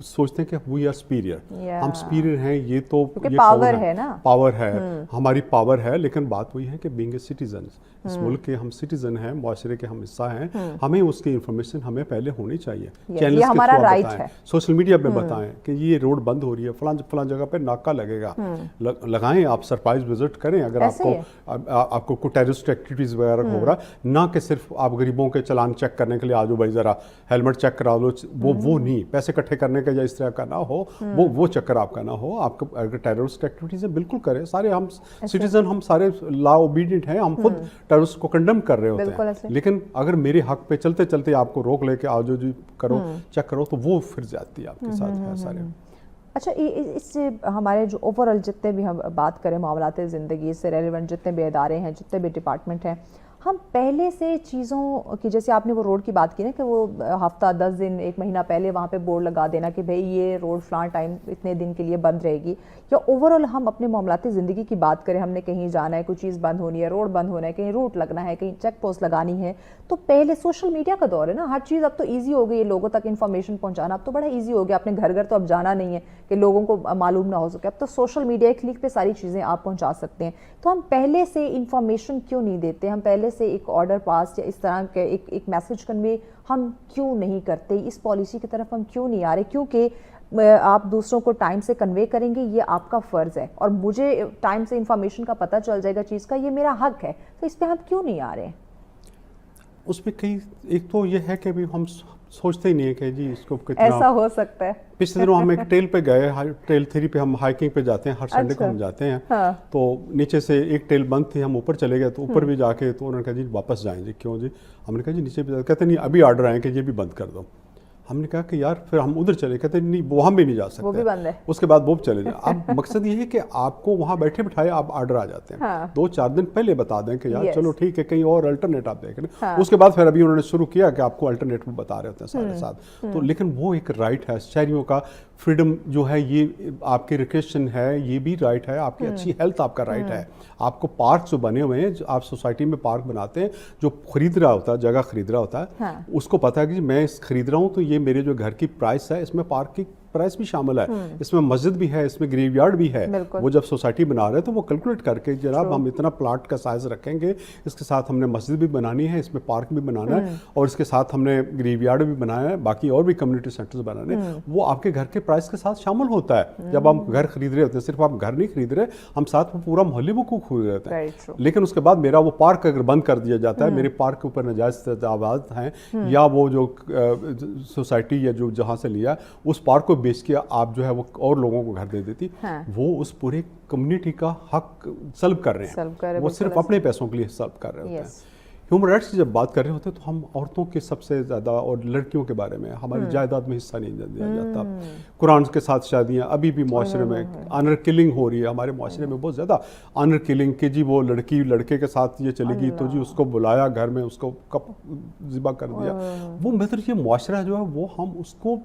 सोचते हैं कि वी आर सुपीरियर, हम सुपीरियर हैं, ये तो ये पावर है ना, पावर है, हमारी पावर है। लेकिन बात वही है कि बीइंग ए सिटीजन, इस मुल्क के हम सिटीजन हैं, मुआशरे के हम हिस्सा हैं, हमें उसकी इंफॉर्मेशन हमें पहले होनी चाहिए। चैनल्स के थ्रू बताएं, सोशल मीडिया पे बताएं कि ये रोड बंद हो रही है, फलां जगह पे नाका लगेगा, लगाएं, आप सरप्राइज विजिट करें अगर आपको कोई टेररिस्ट एक्टिविटीज वगैरह हो रहा, ना कि सिर्फ आप गरीबों के चलान चेक करने के लिए आ जाओ भाई जरा हेलमेट चेक करा लो, वो नहीं, पैसे इकट्ठे करने का या इस तरह का ना हो, वो चक्कर आपका ना हो। आपको अगर टेररिस्ट एक्टिविटीज है बिल्कुल करें, सारे हम सिटीजन, हम सारे लॉ ओबीडिएंट हैं, हम खुद टेररिस्ट को कंडेम कर रहे होते हैं। लेकिन अगर मेरे हक पे चलते चलते आपको रोक लेके आओ जो जी करो, चेक करो, तो वो फिर जाती है आपके साथ है सारे। अच्छा, इससे हमारे जो ओवरऑल जितने भी हम बात करें मामलाते ज़िंदगी से रेलिवेंट जितने भी इदारे हैं, जितने भी डिपार्टमेंट हैं, हम पहले से चीज़ों की, जैसे आपने वो रोड की बात की ना कि वो हफ्ता 10 दिन 1 महीना पहले वहाँ पे बोर्ड लगा देना कि भाई ये रोड फलां टाइम इतने दिन के लिए बंद रहेगी, या ओवरऑल हम अपने मामलाती ज़िंदगी की बात करें, हमने कहीं जाना है, कोई चीज़ बंद होनी है, रोड बंद होना है, कहीं रूट लगना है, कहीं चेक पोस्ट लगानी है, तो पहले सोशल मीडिया का दौर है ना, हर चीज़ अब तो ईजी हो गई है, लोगों तक इन्फॉर्मेशन पहुँचाना अब तो बड़ा ईजी हो गया। अपने घर घर तो अब जाना नहीं है कि लोगों को मालूम ना हो सके, अब तो सोशल मीडिया एक क्लिक पे सारी चीज़ें आप पहुँचा सकते हैं। तो हम पहले से इन्फॉर्मेशन क्यों नहीं देते? हम पहले से एक ऑर्डर पास या इस तरह के एक मैसेज कन्वे हम क्यों नहीं करते? इस पॉलिसी की तरफ हम क्यों नहीं आ रहे? क्योंकि आप दूसरों को टाइम से कन्वे करेंगे, ये आपका फ़र्ज़ है, और मुझे टाइम से इंफॉर्मेशन का पता चल जाएगा चीज़ का, ये मेरा हक है। तो इस पर हम क्यों नहीं आ रहे? उसमें कई, एक तो ये है कि अभी हम सोचते ही नहीं है कि जी इसको कितना ऐसा हो सकता है। पिछले दिनों हम एक ट्रेल पे गए, ट्रेल 3 पे हम हाइकिंग पे जाते हैं, हर संडे को हम जाते हैं। हाँ। तो नीचे से एक ट्रेल बंद थी, हम ऊपर चले गए, तो ऊपर भी जाके तो उन्होंने कहा जी वापस जाएं जी। क्यों जी? हमने कहा जी नीचे भी, कहते नहीं अभी ऑर्डर आए कि ये भी बंद कर दो। हमने कहा कि यार फिर हम उधर चले, कहते नहीं वहाँ भी नहीं जा सकते, वो भी बंद है। उसके बाद वो चले जाए। अब मकसद ये है कि आपको वहाँ बैठे बिठाए आप ऑर्डर आ जाते हैं। हाँ। 2-4 दिन पहले बता दें कि यार चलो ठीक है, कहीं और अल्टरनेट आप देख रहे हैं। उसके बाद फिर अभी उन्होंने शुरू किया कि आपको अल्टरनेट बता रहे होते हैं साथ। तो लेकिन वो एक राइट है शहरियों का, फ्रीडम जो है ये आपकी रिक्रिएशन है, ये भी राइट है, आपकी अच्छी हेल्थ आपका राइट है। आपको पार्क जो बने हुए हैं, जो आप सोसाइटी में पार्क बनाते हैं, जो खरीद रहा होता है, जगह खरीद रहा होता है, हाँ। उसको पता है कि मैं इस खरीद रहा हूँ तो ये मेरे जो घर की प्राइस है इसमें पार्क की प्राइस भी शामिल है, इसमें मस्जिद भी है, इसमें ग्रेवयार्ड भी है। वो जब सोसाइटी बना रहे हैं तो वो कैलकुलेट करके जनाब हम इतना प्लाट का साइज रखेंगे, इसके साथ हमने मस्जिद भी बनानी है, इसमें पार्क भी बनाना है, और इसके साथ हमने ग्रेवयार्ड भी बनाया है, बाकी और भी कम्युनिटी सेंटर्स बनाने, वो आपके घर के प्राइस के साथ शामिल होता है। जब हम घर खरीद रहे होते हैं, सिर्फ आप घर नहीं खरीद रहे, हम साथ में पूरा मोहल्ले को खरीद रहे होते हैं। लेकिन उसके बाद मेरा वो पार्क अगर बंद कर दिया जाता है, मेरे पार्क के ऊपर नाजायज तजावुज़ात हैं, या वो जो सोसाइटी या जो जहाँ से लिया उस पार्क को बेच के आप जो है वो और लोगों को घर दे देती, वो उस पूरे कम्युनिटी का हक सल्ब कर रहे हैं, वो सिर्फ अपने पैसों के लिए सल्ब कर रहे होते हैं। ह्यूमन राइट्स की जब बात कर रहे होते हैं तो हम औरतों के सबसे ज़्यादा और लड़कियों के बारे में हमारी जायदाद में हिस्सा नहीं दिया जाता। कुरान के साथ शादियाँ अभी भी माशरे में ऑनर किलिंग हो रही है, हमारे माशरे में बहुत ज़्यादा ऑनर किलिंग कि जी वो लड़की लड़के के साथ ये चलेगी तो जी उसको बुलाया घर में, उसको कब ज़िबा कर दिया। वो मतलब ये माशरा जो है वो हम उसको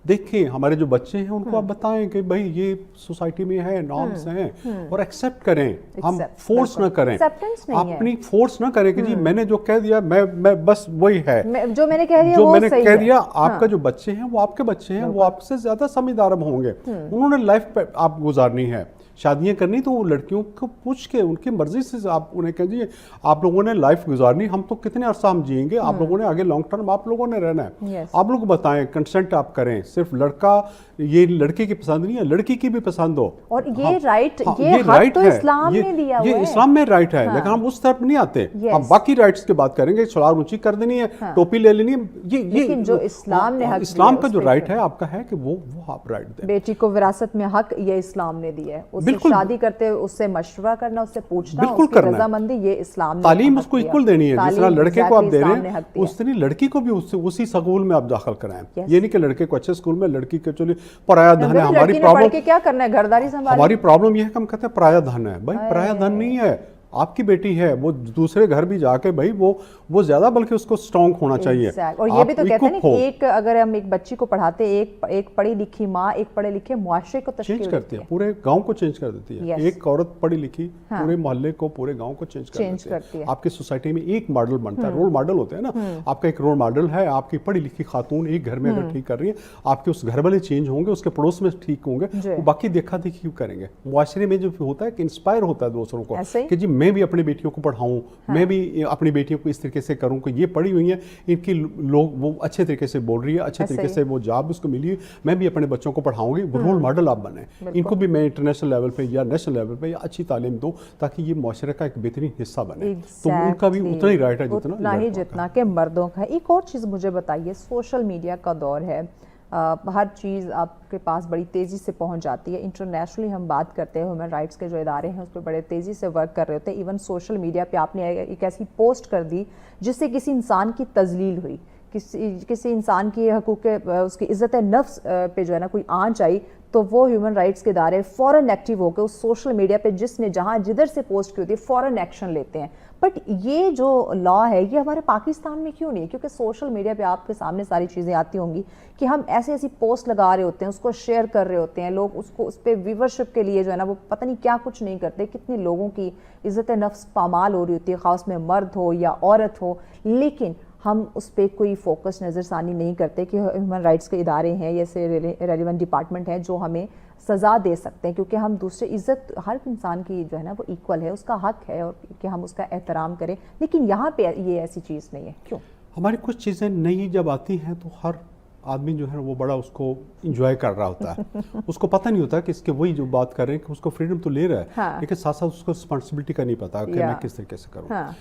देखें, हमारे जो बच्चे हैं उनको आप बताएं कि भाई ये सोसाइटी में है, नॉर्म्स हैं, और एक्सेप्ट करें, हम फोर्स ना करें, अपनी फोर्स ना करें कि जी मैंने जो कह दिया मैं बस वही है, जो मैंने कह दिया जो वो मैंने सही कह है। दिया। आपका जो बच्चे हैं वो आपके बच्चे हैं, वो आपसे ज्यादा समझदार होंगे, उन्होंने लाइफ पे आप गुजारनी है, शादियां करनी तो वो लड़कियों को पूछ के उनकी मर्जी से आप उन्हें कह दीजिए आप लोगों ने लाइफ गुजारनी, हम तो कितने अरसा हम जिएंगे, आप लोगों ने आगे लॉन्ग टर्म आप लोगों ने रहना है, आप लोग बताएं, कंसेंट आप करें, सिर्फ लड़का ये लड़के की पसंद नहीं है, लड़की की भी पसंद हो, और ये राइट ये राइट तो इस्लाम ने दिया हुआ है, ये इस्लाम में राइट है, लेकिन हम उस तरफ नहीं आते, हम बाकी राइट्स की बात करेंगे, सलार ऊंची कर देनी है, टोपी ले लेनी है, ये जो इस्लाम ने इस्लाम का जो राइट है आपका है कि वो आप राइट दें। बेटी को विरासत में हक ये इस्लाम ने दिया है, उससे शादी करते उससे मशवरा करना, उससे पूछना, उसकी रजामंदी ये इस्लाम ने। तालीम उसको इक्वल देनी है, जिस तरह लड़के को आप दे रहे हैं उस तरह लड़की को भी उसी स्कूल में आप दाखिल कराएं। ये नहीं कि लड़के को अच्छे स्कूल में, लड़की के चलिए पराया धन है। हमारी प्रॉब्लम क्या करना है, घरदारी संभालनी। हमारी प्रॉब्लम ये है कि हम कहते हैं पराया धन है, भाई पराया धन नहीं है, आपकी बेटी है, वो दूसरे घर भी जाके भाई वो ज्यादा बल्कि उसको स्ट्रॉन्ग होना चाहिए। और ये भी तो कहते हैं ना कि एक अगर हम एक बच्ची को पढ़ाते एक पढ़ी लिखी माँ एक पढ़े लिखे मुआशरे को चेंज करती है, पूरे गांव को चेंज कर देती है। एक औरत पढ़ी लिखी पूरे मोहल्ले को, पूरे गांव को चेंज करती है। आपकी सोसाइटी में एक मॉडल बनता है, रोल मॉडल होते हैं ना, आपका एक रोल मॉडल है, आपकी पढ़ी लिखी खातून एक घर में अगर ठीक कर रही है, आपके उस घर वाले चेंज होंगे, उसके पड़ोस में ठीक होंगे, बाकी देखा देखी क्यों करेंगे। मुआशरे में जो होता है कि इंस्पायर होता है दूसरों को कि जी मैं भी अपनी बेटियों को पढ़ाऊं, मैं भी अपनी बेटियों को इस तरीके से करूं कि ये पढ़ी हुई हैं, इनकी लोग वो अच्छे तरीके से बोल रही है, अच्छे तरीके से वो जॉब उसको मिली है, मैं भी अपने बच्चों को पढ़ाऊंगी। रोल मॉडल आप बने, इनको भी मैं इंटरनेशनल लेवल पे या नेशनल लेवल पे या अच्छी तालीम दूं ताकि ये मुआशरे का एक बेहतरीन हिस्सा बने। तो उनका भी उतना ही राइट है जितना कि मर्दों का। एक और चीज़ मुझे बताइए, सोशल मीडिया का दौर है, हर चीज़ आपके पास बड़ी तेज़ी से पहुंच जाती है। इंटरनेशनली हम बात करते हैं, ह्यूमन राइट्स के जो इदारे हैं उस पर बड़े तेज़ी से वर्क कर रहे होते हैं। इवन सोशल मीडिया पे आपने एक ऐसी पोस्ट कर दी जिससे किसी इंसान की तजलील हुई, किसी इंसान की हकूक़ उसकी इज़्ज़त नफ्स पे जो है ना कोई आंच आई, तो वो ह्यूमन राइट्स के इदारे फ़ौरन एक्टिव होकर उस सोशल मीडिया पे जिसने जहाँ जिधर से पोस्ट की होती है फ़ौरन एक्शन लेते हैं। बट ये जो लॉ है ये हमारे पाकिस्तान में क्यों नहीं? क्योंकि सोशल मीडिया पे आपके सामने सारी चीज़ें आती होंगी कि हम ऐसी पोस्ट लगा रहे होते हैं, उसको शेयर कर रहे होते हैं, लोग उसको उस पर व्यूवरशिप के लिए जो है ना वो पता नहीं क्या कुछ नहीं करते, कितनी लोगों की इज़्ज़त नफ्स पामाल हो रही होती है, ख़ास में मर्द हो या औरत हो, लेकिन हम उस पर कोई फोकस नज़रसानी नहीं करते कि ह्यूमन राइट्स के इदारे हैं, जैसे रेलिवेंट डिपार्टमेंट हैं जो हमें सज़ा दे सकते हैं, क्योंकि हम दूसरे इज़्ज़त हर इंसान की जो है ना वो इक्वल है, उसका हक है और कि हम उसका एहतराम करें। लेकिन यहाँ पे ये ऐसी चीज़ नहीं है, क्यों? हमारी कुछ चीज़ें नई जब आती हैं तो हर आदमी जो है वो बड़ा उसको इंजॉय कर रहा होता है उसको पता नहीं होता कि इसके वही जो बात कर रहे हैं कि उसको फ्रीडम तो ले रहा है, हाँ। लेकिन साथ साथ उसको रिस्पॉन्सिबिलिटी का नहीं पता कि मैं किस तरीके से करूँ। हाँ।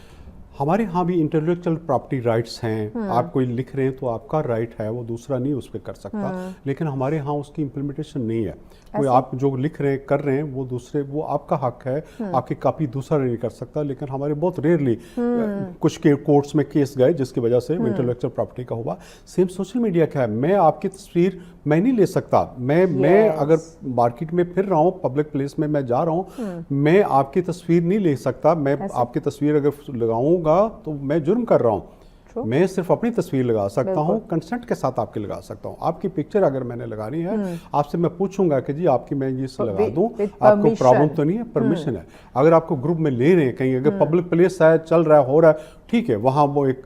हमारे यहाँ भी इंटेलेक्चुअल प्रॉपर्टी राइट्स हैं, आप कोई लिख रहे हैं तो आपका राइट है, वो दूसरा नहीं उस पर कर सकता, लेकिन हमारे यहाँ उसकी इम्प्लीमेंटेशन नहीं है। कोई आप जो लिख रहे हैं कर रहे हैं वो दूसरे, वो आपका हक है, आपकी कॉपी दूसरा नहीं कर सकता। लेकिन हमारे बहुत रेयरली कुछ के कोर्ट्स में केस गए जिसकी वजह से इंटेलेक्चुअल प्रॉपर्टी का हुआ। सेम सोशल मीडिया का है, मैं आपकी तस्वीर मैं नहीं ले सकता, मैं अगर मार्केट में फिर रहा हूँ, पब्लिक प्लेस में मैं जा रहा हूँ, मैं आपकी तस्वीर नहीं ले सकता, मैं आपकी तस्वीर अगर लगाऊंगा तो मैं जुर्म कर रहा हूँ। मैं सिर्फ अपनी तस्वीर लगा सकता हूँ, कंसेंट के साथ आपकी लगा सकता हूँ। आपकी पिक्चर अगर मैंने लगानी है, आपसे मैं पूछूंगा कि जी आपकी मैं ये लगा दूं, आपको प्रॉब्लम तो नहीं है? परमिशन है। अगर आपको ग्रुप में ले रहे हैं कहीं, अगर पब्लिक प्लेस है, चल रहा है, हो रहा है, ठीक है, वहाँ वो एक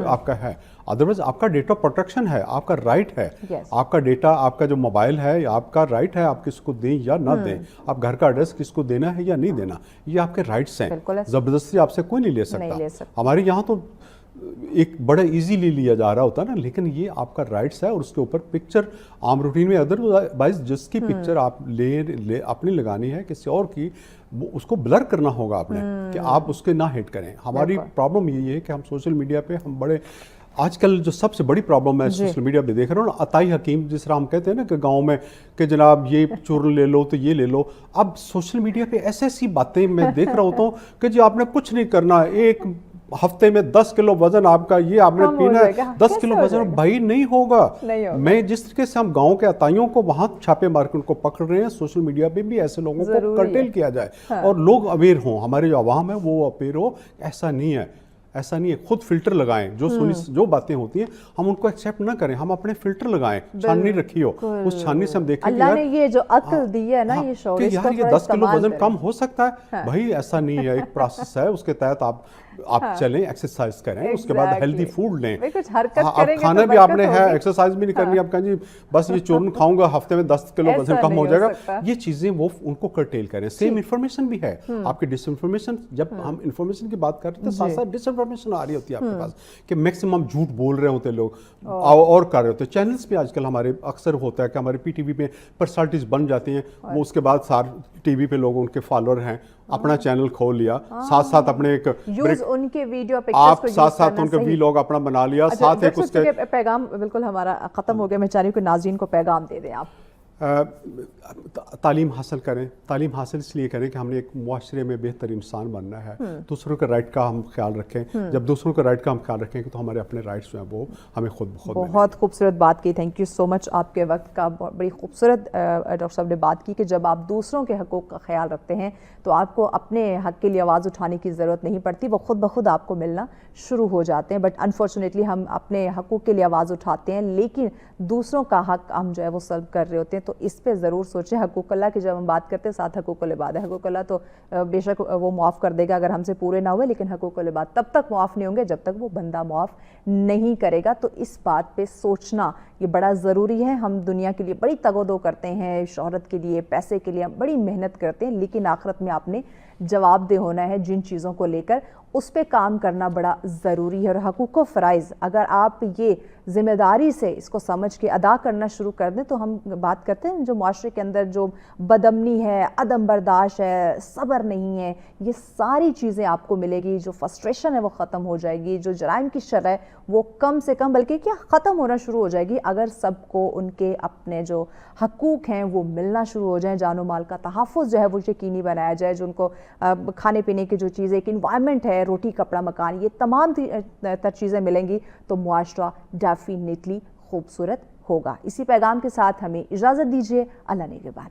आपका है। अदरवाइज आपका डेटा प्रोटेक्शन है, आपका राइट है। आपका डेटा, आपका जो मोबाइल है, आपका राइट है, आप किसको दें या ना दें, आप घर का एड्रेस किसको देना है या नहीं देना, ये आपके राइट्स हैं। जबरदस्ती आपसे कोई नहीं ले सकता। हमारे यहाँ तो एक बड़ा इजीली लिया जा रहा होता है ना, लेकिन ये आपका राइट्स है। और उसके ऊपर पिक्चर आम रूटीन में अदरवाइज जिसकी पिक्चर आप ले अपनी लगानी है किसी और की, उसको ब्लर करना होगा आपने कि आप उसके ना हिट करें। हमारी प्रॉब्लम यही है कि हम सोशल मीडिया पे हम बड़े, आजकल जो सबसे बड़ी प्रॉब्लम है सोशल मीडिया पे देख रहे हो ना, अताई हकीम जिस तरह हम कहते हैं ना कि गांव में कि जनाब ये चूर्ण ले लो तो ये ले लो। अब सोशल मीडिया पे ऐसी बातें मैं देख रहा होता हूँ कि जी आपने कुछ नहीं करना, एक हफ्ते में 10 किलो वजन आपका, ये आपने पीना है, 10 किलो वजन भाई नहीं होगा। मैं जिस तरीके से हम गांव के अताइयों को वहां छापे मार के उनको पकड़ रहे हैं, सोशल मीडिया पे भी ऐसे लोगों को कर्टेल किया जाए और लोग अवेयर हों, हमारे जो अवाम है वो अवेयर हो। ऐसा नहीं है, ऐसा नहीं है। खुद फिल्टर लगाएं, जो बातें होती हैं हम उनको एक्सेप्ट ना करें, हम अपने फिल्टर लगाएं। छाननी रखी हो, उस छाननी से हम देखें अल्लाह ने ये जो अक्ल दी है ना, ये शौर, कि यार ये 10 किलो वजन कम हो सकता है। भाई ऐसा नहीं है, एक प्रोसेस है, उसके तहत आप चलें, एक्सरसाइज करें, उसके बाद हेल्दी फूड लें। कुछ हरकत अब खाना भी आपने है, एक्सरसाइज भी नहीं करनी। आप कहें जी बस ये चूर्ण खाऊंगा, हफ्ते में 10 किलो वजन कम हो जाएगा, ये चीजें वो उनको कर्टेल करें। सेम इन्फॉर्मेशन भी है आपकी, डिसइंफॉर्मेशन, जब हम इन्फॉर्मेशन की बात करते हैं साथ साथ डिसइंफॉर्मेशन आ रही होती है आपके पास कि मैक्सिमम झूठ बोल रहे होते लोग और कर रहे होते। चैनल्स पे आजकल हमारे अक्सर होता है कि हमारे पीटीवी में पर्सनालिटीज बन जाती हैं, वो उसके बाद सारे टीवी पे लोग उनके फॉलोअर हैं, अपना चैनल खोल लिया, साथ साथ अपने एक उनके वीडियो आप साथ उनके वीलॉग अपना बना लिया, साथ एक उसके पैगाम। बिल्कुल हमारा खत्म हो गया, मैं चाह रही हूँ कि नाज़रीन को पैगाम दे दें आप। तालीम हासिल करें। तालीम हासिल इसलिए करें कि हमने एक मुआशरे में बेहतर इंसान बनना है, दूसरों के राइट का हम ख्याल रखें। जब दूसरों के राइट का हम ख्याल रखेंगे तो हमारे अपने राइट्स जो हैं वो हमें खुद ब खुद बहुत खूबसूरत बात की। थैंक यू सो मच, आपके वक्त का बड़ी खूबसूरत डॉक्टर साहब ने बात की कि जब आप दूसरों के हकूक़ का ख्याल रखते हैं तो आपको अपने हक़ के लिए आवाज़ उठाने की ज़रूरत नहीं पड़ती, वो खुद ब खुद आपको मिलना शुरू हो जाते हैं। बट अनफॉर्चुनेटली हम अपने हकूक़ के लिए आवाज़ उठाते हैं, लेकिन दूसरों का हक़ हम जो है वो सल्ब कर रहे होते हैं। तो इस पे ज़रूर सोचें। हकूक़ुल्लाह की जब हम बात करते हैं, साथ हकूक़ुल इबाद है। हकूक़ुल्लाह तो बेशक वो मुआफ़ कर देगा अगर हमसे पूरे ना हुए, लेकिन हकूक़ुल इबाद तब तक मुआफ़ नहीं होंगे जब तक वो बंदा मुआफ़ नहीं करेगा। तो इस बात पे सोचना ये बड़ा ज़रूरी है। हम दुनिया के लिए बड़ी तगोदो करते हैं, शोहरत के लिए, पैसे के लिए हम बड़ी मेहनत करते हैं, लेकिन आखिरत में आपने जवाबदेह होना है जिन चीज़ों को लेकर, उस पे काम करना बड़ा ज़रूरी है। और हकूक़ व फ़राइज़ अगर आप ये ज़िम्मेदारी से इसको समझ के अदा करना शुरू कर दें, तो हम बात करते हैं जो माशरे के अंदर जो बदअमनी है, अदम बर्दाश्त है, सब्र नहीं है, ये सारी चीज़ें आपको मिलेगी। जो फ्रस्ट्रेशन है वो ख़त्म हो जाएगी, जो जराइम की शरह है वो कम से कम बल्कि क्या ख़त्म होना शुरू हो जाएगी अगर सबको उनके अपने जो हकूक़ हैं वो मिलना शुरू हो जाए। जानो माल का तहफ़्फ़ुज़ जो है वो यकीनी बनाया जाए, जो उनको खाने पीने की जो चीज़ें, एक इन्वायरमेंट है, रोटी कपड़ा मकान, ये तमाम तर चीज़ें मिलेंगी तो मुआशरा डेफिनेटली खूबसूरत होगा। इसी पैगाम के साथ हमें इजाज़त दीजिए। अल्लाह निगहबान।